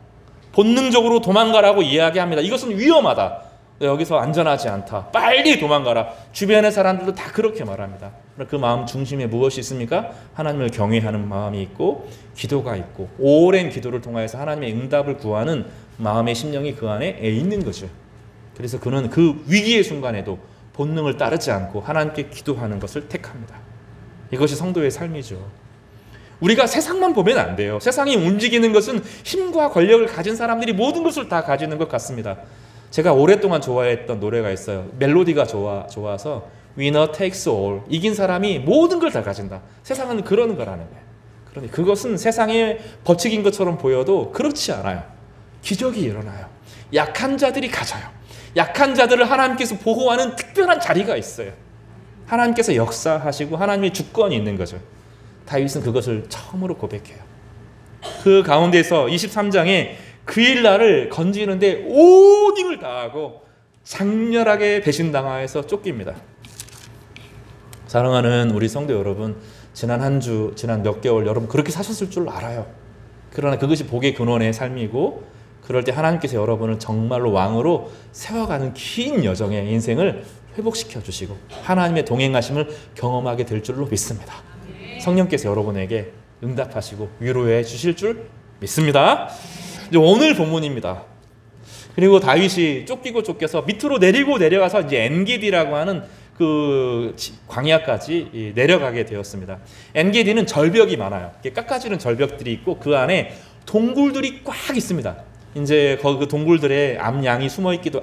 본능적으로 도망가라고 이야기합니다. 이것은 위험하다. 여기서 안전하지 않다. 빨리 도망가라. 주변의 사람들도 다 그렇게 말합니다. 그 마음 중심에 무엇이 있습니까? 하나님을 경외하는 마음이 있고 기도가 있고 오랜 기도를 통하여서 하나님의 응답을 구하는 마음의 심령이 그 안에 있는 거죠. 그래서 그는 그 위기의 순간에도 본능을 따르지 않고 하나님께 기도하는 것을 택합니다. 이것이 성도의 삶이죠. 우리가 세상만 보면 안 돼요. 세상이 움직이는 것은 힘과 권력을 가진 사람들이 모든 것을 다 가지는 것 같습니다. 제가 오랫동안 좋아했던 노래가 있어요. 멜로디가 좋아서 Winner takes all. 이긴 사람이 모든 걸 다 가진다. 세상은 그러는 거라는 거예요. 그런데 그것은 세상의 법칙인 것처럼 보여도 그렇지 않아요. 기적이 일어나요. 약한 자들이 가져요. 약한 자들을 하나님께서 보호하는 특별한 자리가 있어요. 하나님께서 역사하시고 하나님의 주권이 있는 거죠. 다윗은 그것을 처음으로 고백해요. 그 가운데서 23장에 그 일날을 건지는데 온 힘을 다하고 장렬하게 배신당하여서 쫓깁니다. 사랑하는 우리 성도 여러분, 지난 한 주, 지난 몇 개월 여러분 그렇게 사셨을 줄 알아요. 그러나 그것이 복의 근원의 삶이고 그럴 때 하나님께서 여러분을 정말로 왕으로 세워가는 긴 여정의 인생을 회복시켜 주시고 하나님의 동행하심을 경험하게 될 줄로 믿습니다. 성령께서 여러분에게 응답하시고 위로해 주실 줄 믿습니다. 이제 오늘 본문입니다. 그리고 다윗이 쫓겨서 밑으로 내려가서 이제 엔게디라고 하는 그 광야까지 내려가게 되었습니다. 엔게디는 절벽이 많아요. 깎아지는 절벽들이 있고 그 안에 동굴들이 꽉 있습니다. 이제 그 동굴들에 암양이 숨어 있기도,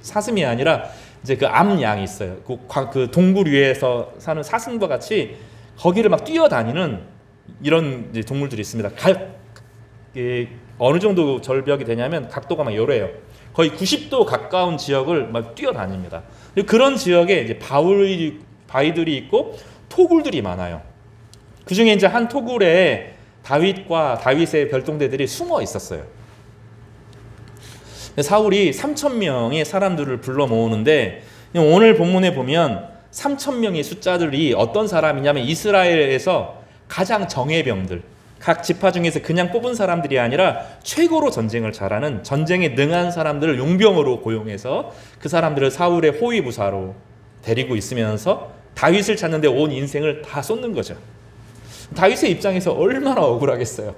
사슴이 아니라 이제 그 암양이 있어요. 그 동굴 위에서 사는 사슴과 같이 거기를 막 뛰어다니는 이런 이제 동물들이 있습니다. 어느 정도 절벽이 되냐면 각도가 막 요래요. 거의 90도 가까운 지역을 막 뛰어다닙니다. 그런 지역에 이제 바위들이 있고 토굴들이 많아요. 그 중에 이제 한 토굴에 다윗과 다윗의 별동대들이 숨어 있었어요. 사울이 3,000명의 사람들을 불러 모으는데 오늘 본문에 보면 3,000명의 숫자들이 어떤 사람이냐면 이스라엘에서 가장 정예병들, 각 지파 중에서 그냥 뽑은 사람들이 아니라 최고로 전쟁을 잘하는, 전쟁에 능한 사람들을 용병으로 고용해서 그 사람들을 사울의 호위부사로 데리고 있으면서 다윗을 찾는데 온 인생을 다 쏟는 거죠. 다윗의 입장에서 얼마나 억울하겠어요.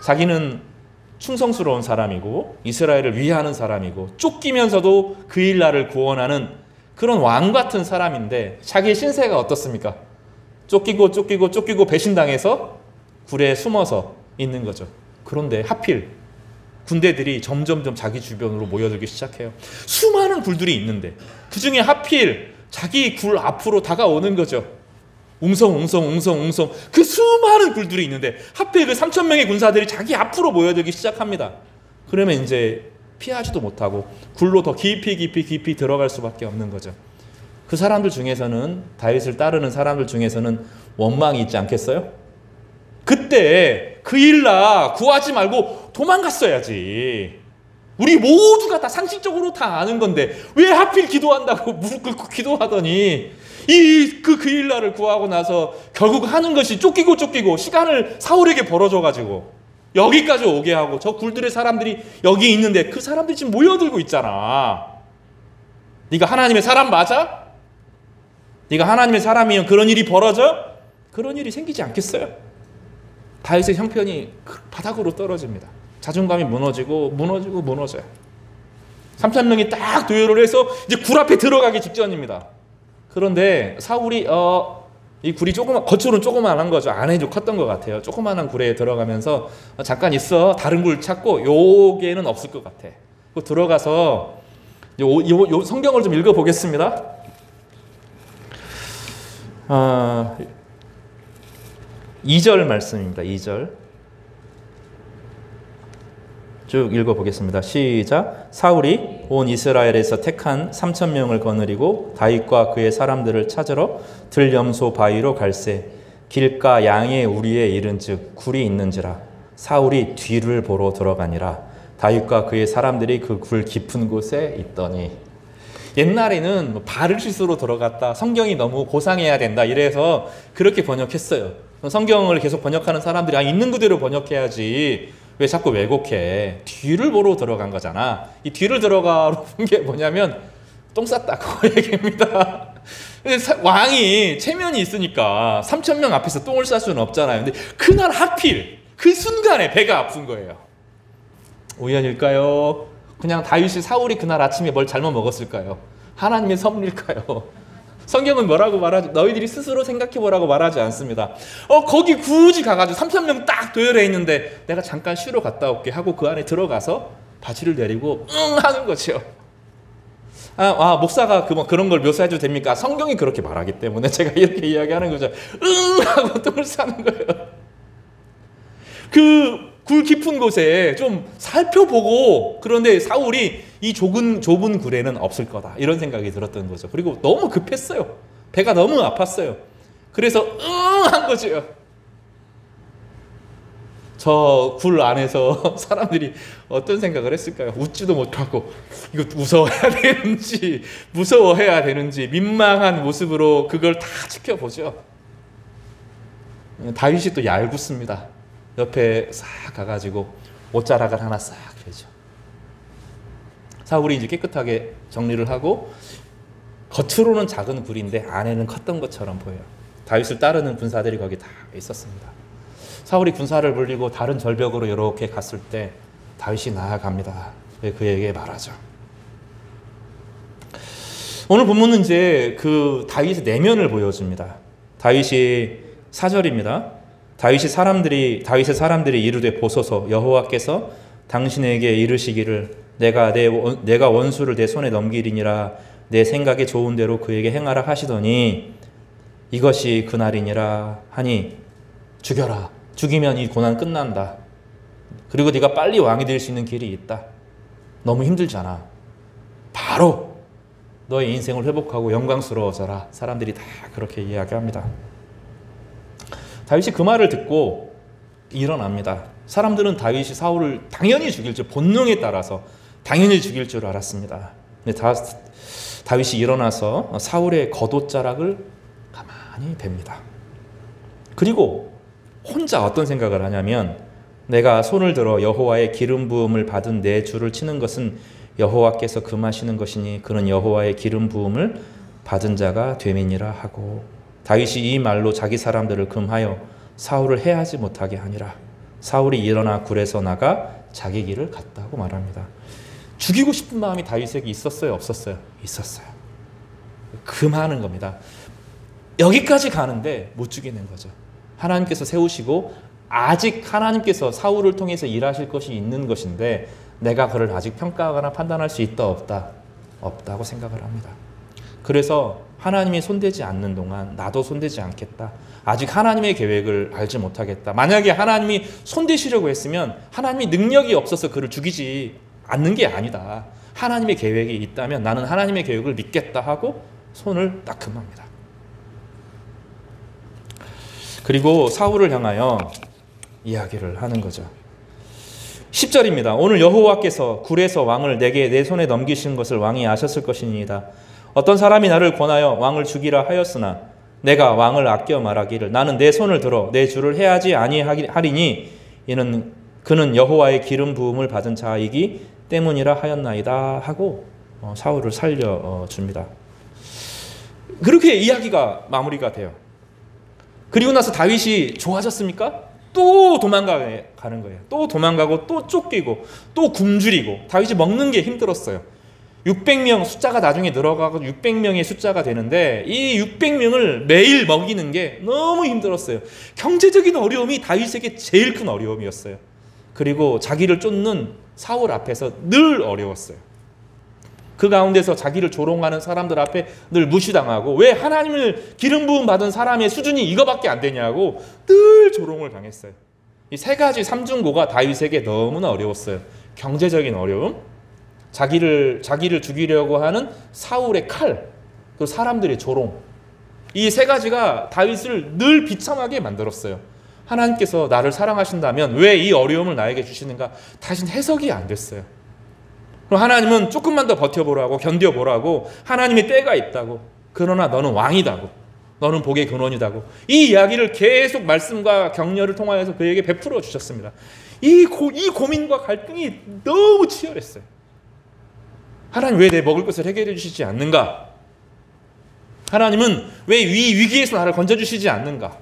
자기는 충성스러운 사람이고 이스라엘을 위하는 사람이고 쫓기면서도 그 일날을 구원하는 그런 왕 같은 사람인데 자기의 신세가 어떻습니까? 쫓기고 배신당해서 굴에 숨어서 있는 거죠. 그런데 하필 군대들이 점점점 자기 주변으로 모여들기 시작해요. 수많은 굴들이 있는데 그 중에 하필 자기 굴 앞으로 다가오는 거죠. 웅성 그 수많은 굴들이 있는데 하필 그 3,000명의 군사들이 자기 앞으로 모여들기 시작합니다. 그러면 이제 피하지도 못하고 굴로 더 깊이 들어갈 수밖에 없는 거죠. 그 사람들 중에서는, 다윗을 따르는 사람들 중에서는 원망이 있지 않겠어요? 그때 그 일날 구하지 말고 도망갔어야지. 우리 모두가 다 상식적으로 다 아는 건데 왜 하필 기도한다고 무릎 꿇고 기도하더니 그 일날을 구하고 나서 결국 하는 것이 쫓기고 시간을 사울에게 벌어줘가지고 여기까지 오게 하고 저 굴들의 사람들이 여기 있는데 그 사람들이 지금 모여들고 있잖아. 네가 하나님의 사람 맞아? 네가 하나님의 사람이면 그런 일이 벌어져? 그런 일이 생기지 않겠어요? 다윗의 형편이 바닥으로 떨어집니다. 자존감이 무너져요. 3,000명이 딱 도열을 해서 이제 굴 앞에 들어가기 직전입니다. 그런데 사울이 이 굴이 겉으로는 조그만한 거죠. 안에도 컸던 것 같아요. 조그만한 굴에 들어가면서 잠깐 있어. 다른 굴 찾고 여기에는 없을 것 같아. 들어가서 요 성경을 좀 읽어보겠습니다. 2절 말씀입니다. 2절 쭉 읽어보겠습니다. 시작. 사울이 온 이스라엘에서 택한 3,000명을 거느리고 다윗과 그의 사람들을 찾으러 들염소 바위로 갈새 길가 양의 우리에 이른즉 굴이 있는지라. 사울이 뒤를 보러 들어가니라. 다윗과 그의 사람들이 그 굴 깊은 곳에 있더니. 옛날에는 바르시스로 들어갔다, 성경이 너무 고상해야 된다 이래서 그렇게 번역했어요. 성경을 계속 번역하는 사람들이 있는 그대로 번역해야지 왜 자꾸 왜곡해. 뒤를 보러 들어간 거잖아. 이 뒤를 들어가로 본 게 뭐냐면 똥 쌌다고 얘기입니다. 왕이 체면이 있으니까 3,000명 앞에서 똥을 쌀 수는 없잖아요. 근데 그날 하필 그 순간에 배가 아픈 거예요. 우연일까요? 그냥 다윗이 사울이 그날 아침에 뭘 잘못 먹었을까요? 하나님의 섭리일까요? 성경은 뭐라고 말하지? 너희들이 스스로 생각해보라고 말하지 않습니다. 거기 굳이 가가지고 3,000명 딱 도열해 있는데 내가 잠깐 쉬러 갔다 올게 하고 그 안에 들어가서 바지를 내리고 하는 거죠. 목사가 그런 걸 묘사해도 됩니까? 성경이 그렇게 말하기 때문에 제가 이렇게 이야기하는 거죠. 하고 똥을 싸는 거예요. 그 굴 깊은 곳에 좀 살펴보고, 그런데 사울이 이 좁은 굴에는 없을 거다 이런 생각이 들었던 거죠. 그리고 너무 급했어요. 배가 너무 아팠어요. 그래서 한 거죠. 저 굴 안에서 사람들이 어떤 생각을 했을까요? 웃지도 못하고 이거 무서워해야 되는지 민망한 모습으로 그걸 다 지켜보죠. 다윗이 또 얄궂습니다. 옆에 싹 가가지고 옷자락을 하나 싹 펴죠. 사울이 이제 깨끗하게 정리를 하고 겉으로는 작은 굴인데 안에는 컸던 것처럼 보여요. 다윗을 따르는 군사들이 거기 다 있었습니다. 사울이 군사를 불리고 다른 절벽으로 이렇게 갔을 때 다윗이 나아갑니다. 그에게 말하죠. 오늘 본문은 이제 그 다윗의 내면을 보여줍니다. 다윗이 4절입니다. 다윗의 사람들이 이르되 보소서 여호와께서 당신에게 이르시기를 내가 원수를 내 손에 넘기리니라 내 생각에 좋은 대로 그에게 행하라 하시더니 이것이 그날이니라 하니 죽여라. 죽이면 이 고난 끝난다. 그리고 네가 빨리 왕이 될 수 있는 길이 있다. 너무 힘들잖아. 바로 너의 인생을 회복하고 영광스러워져라. 사람들이 다 그렇게 이야기합니다. 다윗이 그 말을 듣고 일어납니다. 사람들은 다윗이 사울을 당연히 죽일 줄, 본능에 따라서 당연히 죽일 줄 알았습니다. 근데 다윗이 일어나서 사울의 겉옷자락을 가만히 봅니다. 그리고 혼자 어떤 생각을 하냐면 내가 손을 들어 여호와의 기름 부음을 받은 내 주를 치는 것은 여호와께서 금하시는 것이니 그는 여호와의 기름 부음을 받은 자가 됨이니라 하고 다윗이 이 말로 자기 사람들을 금하여 사울을 해하지 못하게 하니라. 사울이 일어나 굴에서 나가 자기 길을 갔다고 말합니다. 죽이고 싶은 마음이 다윗에게 있었어요? 없었어요? 있었어요. 금하는 겁니다. 여기까지 가는데 못 죽이는 거죠. 하나님께서 세우시고 아직 하나님께서 사울을 통해서 일하실 것이 있는 것인데 내가 그를 아직 평가하거나 판단할 수 있다 없다? 없다고 생각을 합니다. 그래서 하나님이 손대지 않는 동안 나도 손대지 않겠다. 아직 하나님의 계획을 알지 못하겠다. 만약에 하나님이 손대시려고 했으면 하나님이 능력이 없어서 그를 죽이지 않는 게 아니다. 하나님의 계획이 있다면 나는 하나님의 계획을 믿겠다 하고 손을 딱 금합니다. 그리고 사울을 향하여 이야기를 하는 거죠. 10절입니다. 오늘 여호와께서 굴에서 왕을 내게 내 손에 넘기신 것을 왕이 아셨을 것이니이다. 어떤 사람이 나를 권하여 왕을 죽이라 하였으나 내가 왕을 아껴 말하기를 나는 내 손을 들어 내 주를 해하지 아니하리니 이는 그는 여호와의 기름 부음을 받은 자이기 때문이라 하였나이다 하고 사울을 살려줍니다. 그렇게 이야기가 마무리가 돼요. 그리고 나서 다윗이 좋아졌습니까? 또 도망가는 거예요. 또 도망가고 또 쫓기고 또 굶주리고 다윗이 먹는 게 힘들었어요. 600명 숫자가 나중에 늘어가고 600명의 숫자가 되는데 이 600명을 매일 먹이는 게 너무 힘들었어요. 경제적인 어려움이 다윗에게 제일 큰 어려움이었어요. 그리고 자기를 쫓는 사울 앞에서 늘 어려웠어요. 그 가운데서 자기를 조롱하는 사람들 앞에 늘 무시당하고 왜 하나님을 기름 부음 받은 사람의 수준이 이거밖에 안 되냐고 늘 조롱을 당했어요. 이 세 가지 삼중고가 다윗에게 너무나 어려웠어요. 경제적인 어려움, 자기를 죽이려고 하는 사울의 칼, 그리고 사람들의 조롱. 이 세 가지가 다윗을 늘 비참하게 만들었어요. 하나님께서 나를 사랑하신다면 왜 이 어려움을 나에게 주시는가? 다시는 해석이 안 됐어요. 그럼 하나님은 조금만 더 버텨보라고, 견뎌보라고, 하나님의 때가 있다고, 그러나 너는 왕이다고, 너는 복의 근원이다고, 이 이야기를 계속 말씀과 격려를 통하여서 그에게 베풀어 주셨습니다. 이 고민과 갈등이 너무 치열했어요. 하나님 왜 내 먹을 것을 해결해 주시지 않는가? 하나님은 왜 이 위기에서 나를 건져주시지 않는가?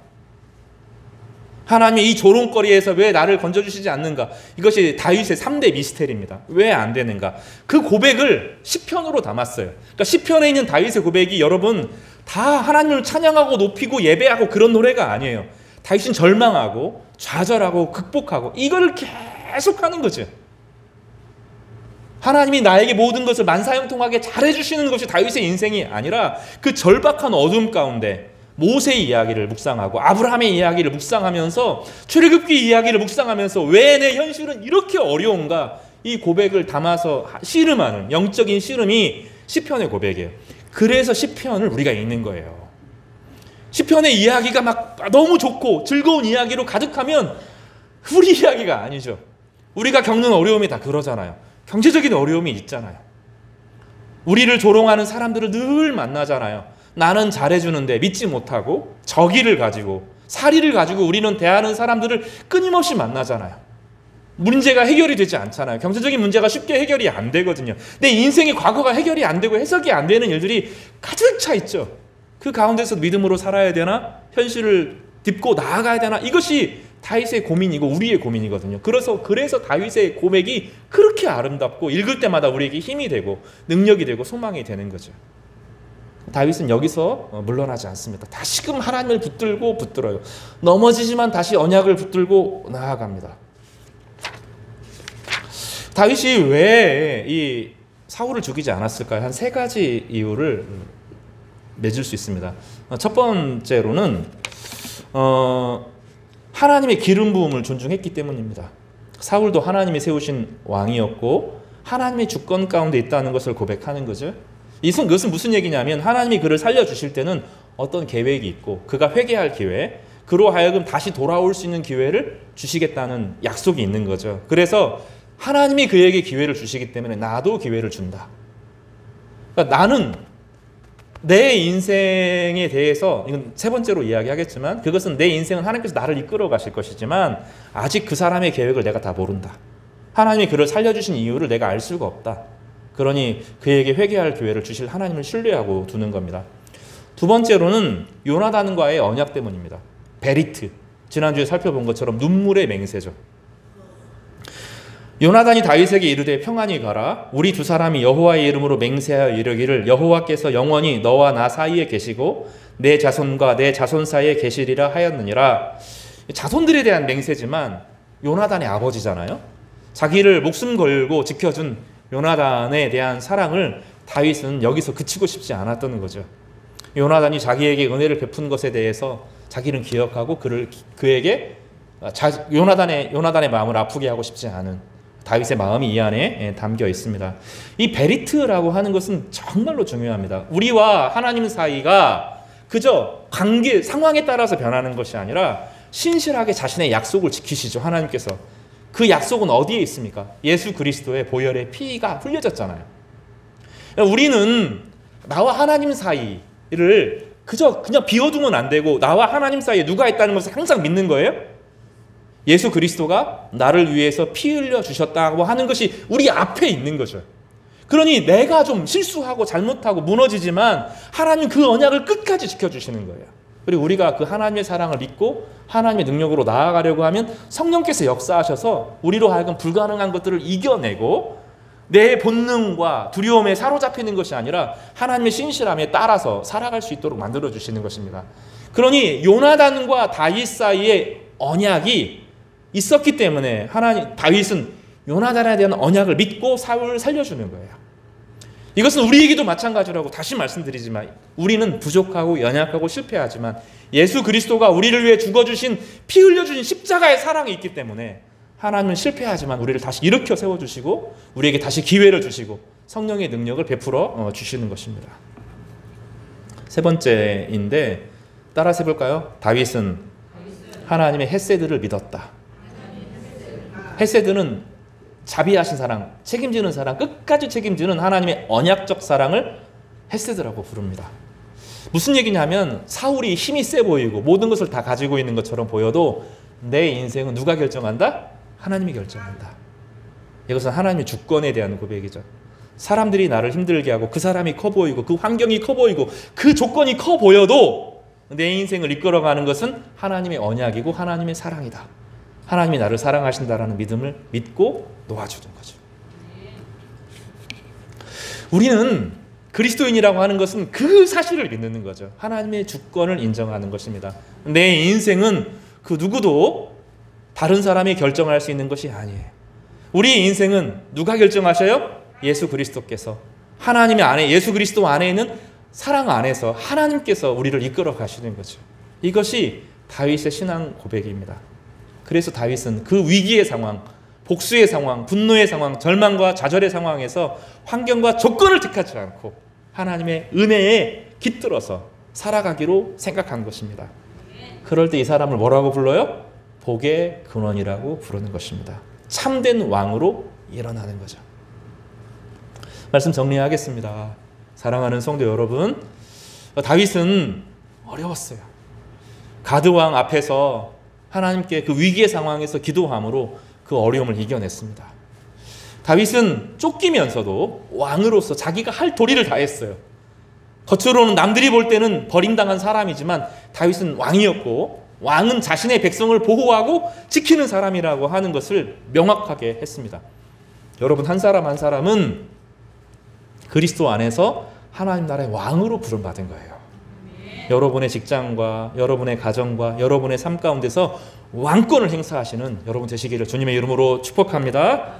하나님이 이 조롱거리에서 왜 나를 건져주시지 않는가? 이것이 다윗의 3대 미스테리입니다. 왜 안 되는가? 그 고백을 시편으로 담았어요. 그러니까 시편에 있는 다윗의 고백이 여러분 다 하나님을 찬양하고 높이고 예배하고 그런 노래가 아니에요. 다윗은 절망하고 좌절하고 극복하고 이거를 계속하는 거죠. 하나님이 나에게 모든 것을 만사형통하게 잘해주시는 것이 다윗의 인생이 아니라 그 절박한 어둠 가운데 모세의 이야기를 묵상하고 아브라함의 이야기를 묵상하면서 출애굽기 이야기를 묵상하면서 왜 내 현실은 이렇게 어려운가, 이 고백을 담아서 씨름하는 영적인 씨름이 시편의 고백이에요. 그래서 시편을 우리가 읽는 거예요. 시편의 이야기가 막 너무 좋고 즐거운 이야기로 가득하면 우리 이야기가 아니죠. 우리가 겪는 어려움이 다 그러잖아요. 경제적인 어려움이 있잖아요. 우리를 조롱하는 사람들을 늘 만나잖아요. 나는 잘해주는데 믿지 못하고 저기를 가지고 사리를 가지고 우리는 대하는 사람들을 끊임없이 만나잖아요. 문제가 해결이 되지 않잖아요. 경제적인 문제가 쉽게 해결이 안 되거든요. 내 인생의 과거가 해결이 안 되고 해석이 안 되는 일들이 가득 차 있죠. 그 가운데서 믿음으로 살아야 되나? 현실을 딛고 나아가야 되나? 이것이 다윗의 고민이고 우리의 고민이거든요. 그래서 다윗의 고백이 그렇게 아름답고 읽을 때마다 우리에게 힘이 되고 능력이 되고 소망이 되는 거죠. 다윗은 여기서 물러나지 않습니다. 다시금 하나님을 붙들어요. 넘어지지만 다시 언약을 붙들고 나아갑니다. 다윗이 왜 이 사울을 죽이지 않았을까요? 한 세 가지 이유를 맺을 수 있습니다. 첫 번째로는 하나님의 기름 부음을 존중했기 때문입니다. 사울도 하나님이 세우신 왕이었고 하나님의 주권 가운데 있다는 것을 고백하는 거죠. 이것은 무슨 얘기냐면 하나님이 그를 살려주실 때는 어떤 계획이 있고 그가 회개할 기회, 그로 하여금 다시 돌아올 수 있는 기회를 주시겠다는 약속이 있는 거죠. 그래서 하나님이 그에게 기회를 주시기 때문에 나도 기회를 준다. 그러니까 나는 내 인생에 대해서, 이건 세 번째로 이야기하겠지만, 그것은 내 인생은 하나님께서 나를 이끌어 가실 것이지만 아직 그 사람의 계획을 내가 다 모른다. 하나님이 그를 살려주신 이유를 내가 알 수가 없다. 그러니 그에게 회개할 기회를 주실 하나님을 신뢰하고 두는 겁니다. 두 번째로는 요나단과의 언약 때문입니다. 베리트, 지난주에 살펴본 것처럼 눈물의 맹세죠. 요나단이 다윗에게 이르되 평안히 가라. 우리 두 사람이 여호와의 이름으로 맹세하여 이르기를 여호와께서 영원히 너와 나 사이에 계시고 내 자손과 내 자손 사이에 계시리라 하였느니라. 자손들에 대한 맹세지만 요나단의 아버지잖아요. 자기를 목숨 걸고 지켜준 요나단에 대한 사랑을 다윗은 여기서 그치고 싶지 않았던 거죠. 요나단이 자기에게 은혜를 베푼 것에 대해서 자기는 기억하고 그에게 요나단의 마음을 아프게 하고 싶지 않은 다윗의 마음이 이 안에 담겨 있습니다. 이 베리트라고 하는 것은 정말로 중요합니다. 우리와 하나님 사이가 그저 관계, 상황에 따라서 변하는 것이 아니라 신실하게 자신의 약속을 지키시죠. 하나님께서. 그 약속은 어디에 있습니까? 예수 그리스도의 보혈의 피가 흘려졌잖아요. 우리는 나와 하나님 사이를 그냥 비워두면 안 되고 나와 하나님 사이에 누가 있다는 것을 항상 믿는 거예요. 예수 그리스도가 나를 위해서 피 흘려 주셨다고 하는 것이 우리 앞에 있는 거죠. 그러니 내가 좀 실수하고 잘못하고 무너지지만 하나님 그 언약을 끝까지 지켜주시는 거예요. 그리고 우리가 그 하나님의 사랑을 믿고 하나님의 능력으로 나아가려고 하면 성령께서 역사하셔서 우리로 하여금 불가능한 것들을 이겨내고 내 본능과 두려움에 사로잡히는 것이 아니라 하나님의 신실함에 따라서 살아갈 수 있도록 만들어주시는 것입니다. 그러니 요나단과 다윗 사이에 언약이 있었기 때문에 다윗은 요나단에 대한 언약을 믿고 사울을 살려주는 거예요. 이것은 우리에게도 마찬가지라고 다시 말씀드리지만 우리는 부족하고 연약하고 실패하지만 예수 그리스도가 우리를 위해 죽어주신 피 흘려주신 십자가의 사랑이 있기 때문에 하나님은 실패하지만 우리를 다시 일으켜 세워주시고 우리에게 다시 기회를 주시고 성령의 능력을 베풀어 주시는 것입니다. 세 번째인데 따라서 해볼까요? 다윗은 하나님의 헤세드를 믿었다. 헤세드는 자비하신 사랑, 책임지는 사랑, 끝까지 책임지는 하나님의 언약적 사랑을 헤세드라고 부릅니다. 무슨 얘기냐면 사울이 힘이 세 보이고 모든 것을 다 가지고 있는 것처럼 보여도 내 인생은 누가 결정한다? 하나님이 결정한다. 이것은 하나님의 주권에 대한 고백이죠. 사람들이 나를 힘들게 하고 그 사람이 커 보이고 그 환경이 커 보이고 그 조건이 커 보여도 내 인생을 이끌어가는 것은 하나님의 언약이고 하나님의 사랑이다. 하나님이 나를 사랑하신다라는 믿음을 믿고 놓아주는 거죠. 우리는 그리스도인이라고 하는 것은 그 사실을 믿는 거죠. 하나님의 주권을 인정하는 것입니다. 내 인생은 그 누구도 다른 사람이 결정할 수 있는 것이 아니에요. 우리의 인생은 누가 결정하셔요? 예수 그리스도께서. 하나님의 안에, 예수 그리스도 안에 있는 사랑 안에서 하나님께서 우리를 이끌어 가시는 거죠. 이것이 다윗의 신앙 고백입니다. 그래서 다윗은 그 위기의 상황, 복수의 상황, 분노의 상황, 절망과 좌절의 상황에서 환경과 조건을 택하지 않고 하나님의 은혜에 깃들어서 살아가기로 생각한 것입니다. 그럴 때 이 사람을 뭐라고 불러요? 복의 근원이라고 부르는 것입니다. 참된 왕으로 일어나는 거죠. 말씀 정리하겠습니다. 사랑하는 성도 여러분, 다윗은 어려웠어요. 가드왕 앞에서 하나님께 그 위기의 상황에서 기도함으로 그 어려움을 이겨냈습니다. 다윗은 쫓기면서도 왕으로서 자기가 할 도리를 다했어요. 겉으로는 남들이 볼 때는 버림당한 사람이지만 다윗은 왕이었고 왕은 자신의 백성을 보호하고 지키는 사람이라고 하는 것을 명확하게 했습니다. 여러분 한 사람 한 사람은 그리스도 안에서 하나님 나라의 왕으로 부름받은 거예요. 여러분의 직장과 여러분의 가정과 여러분의 삶 가운데서 왕권을 행사하시는 여러분 되시기를 주님의 이름으로 축복합니다.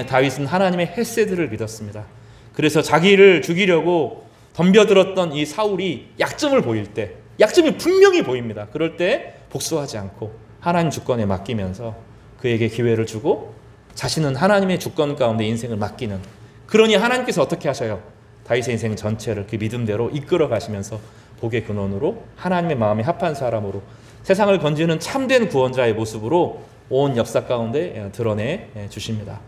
다윗은 하나님의 헤세드를 믿었습니다. 그래서 자기를 죽이려고 덤벼들었던 이 사울이 약점을 보일 때, 약점이 분명히 보입니다. 그럴 때 복수하지 않고 하나님 주권에 맡기면서 그에게 기회를 주고 자신은 하나님의 주권 가운데 인생을 맡기는, 그러니 하나님께서 어떻게 하셔요? 다윗의 인생 전체를 그 믿음대로 이끌어 가시면서 복의 근원으로 하나님의 마음에 합한 사람으로 세상을 건지는 참된 구원자의 모습으로 온 역사 가운데 드러내 주십니다.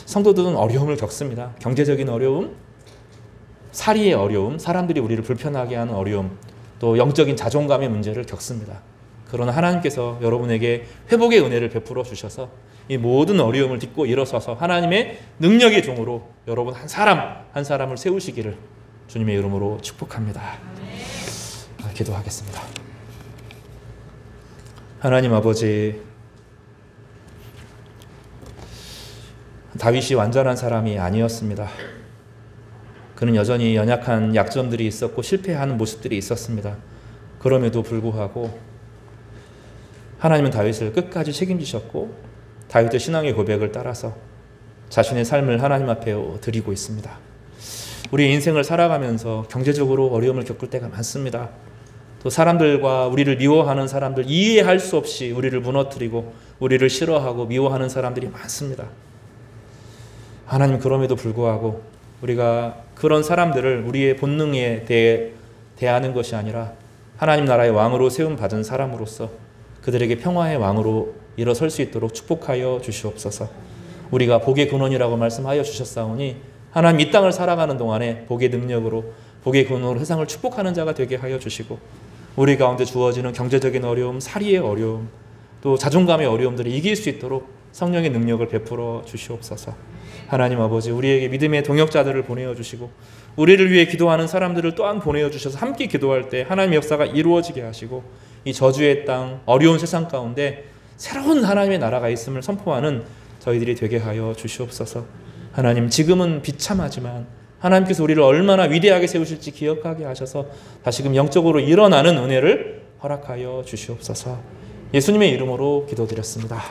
성도들은 어려움을 겪습니다. 경제적인 어려움, 살이의 어려움, 사람들이 우리를 불편하게 하는 어려움, 또 영적인 자존감의 문제를 겪습니다. 그러나 하나님께서 여러분에게 회복의 은혜를 베풀어 주셔서 이 모든 어려움을 딛고 일어서서 하나님의 능력의 종으로 여러분 한 사람 한 사람을 세우시기를 주님의 이름으로 축복합니다. 기도하겠습니다. 하나님 아버지, 다윗이 완전한 사람이 아니었습니다. 그는 여전히 연약한 약점들이 있었고 실패하는 모습들이 있었습니다. 그럼에도 불구하고 하나님은 다윗을 끝까지 책임지셨고 다윗의 신앙의 고백을 따라서 자신의 삶을 하나님 앞에 드리고 있습니다. 우리 인생을 살아가면서 경제적으로 어려움을 겪을 때가 많습니다. 또 사람들과 우리를 미워하는 사람들, 이해할 수 없이 우리를 무너뜨리고 우리를 싫어하고 미워하는 사람들이 많습니다. 하나님, 그럼에도 불구하고 우리가 그런 사람들을 우리의 본능에 대해 대하는 것이 아니라 하나님 나라의 왕으로 세움받은 사람으로서 그들에게 평화의 왕으로 일어설 수 있도록 축복하여 주시옵소서. 우리가 복의 근원이라고 말씀하여 주셨사오니 하나님 이 땅을 살아가는 동안에 복의 능력으로 복의 근원으로 세상을 축복하는 자가 되게 하여 주시고 우리 가운데 주어지는 경제적인 어려움, 살이의 어려움, 또 자존감의 어려움들을 이길 수 있도록 성령의 능력을 베풀어 주시옵소서. 하나님 아버지, 우리에게 믿음의 동역자들을 보내어 주시고 우리를 위해 기도하는 사람들을 또한 보내어 주셔서 함께 기도할 때 하나님의 역사가 이루어지게 하시고 이 저주의 땅, 어려운 세상 가운데 새로운 하나님의 나라가 있음을 선포하는 저희들이 되게 하여 주시옵소서. 하나님, 지금은 비참하지만 하나님께서 우리를 얼마나 위대하게 세우실지 기억하게 하셔서 다시금 영적으로 일어나는 은혜를 허락하여 주시옵소서. 예수님의 이름으로 기도드렸습니다.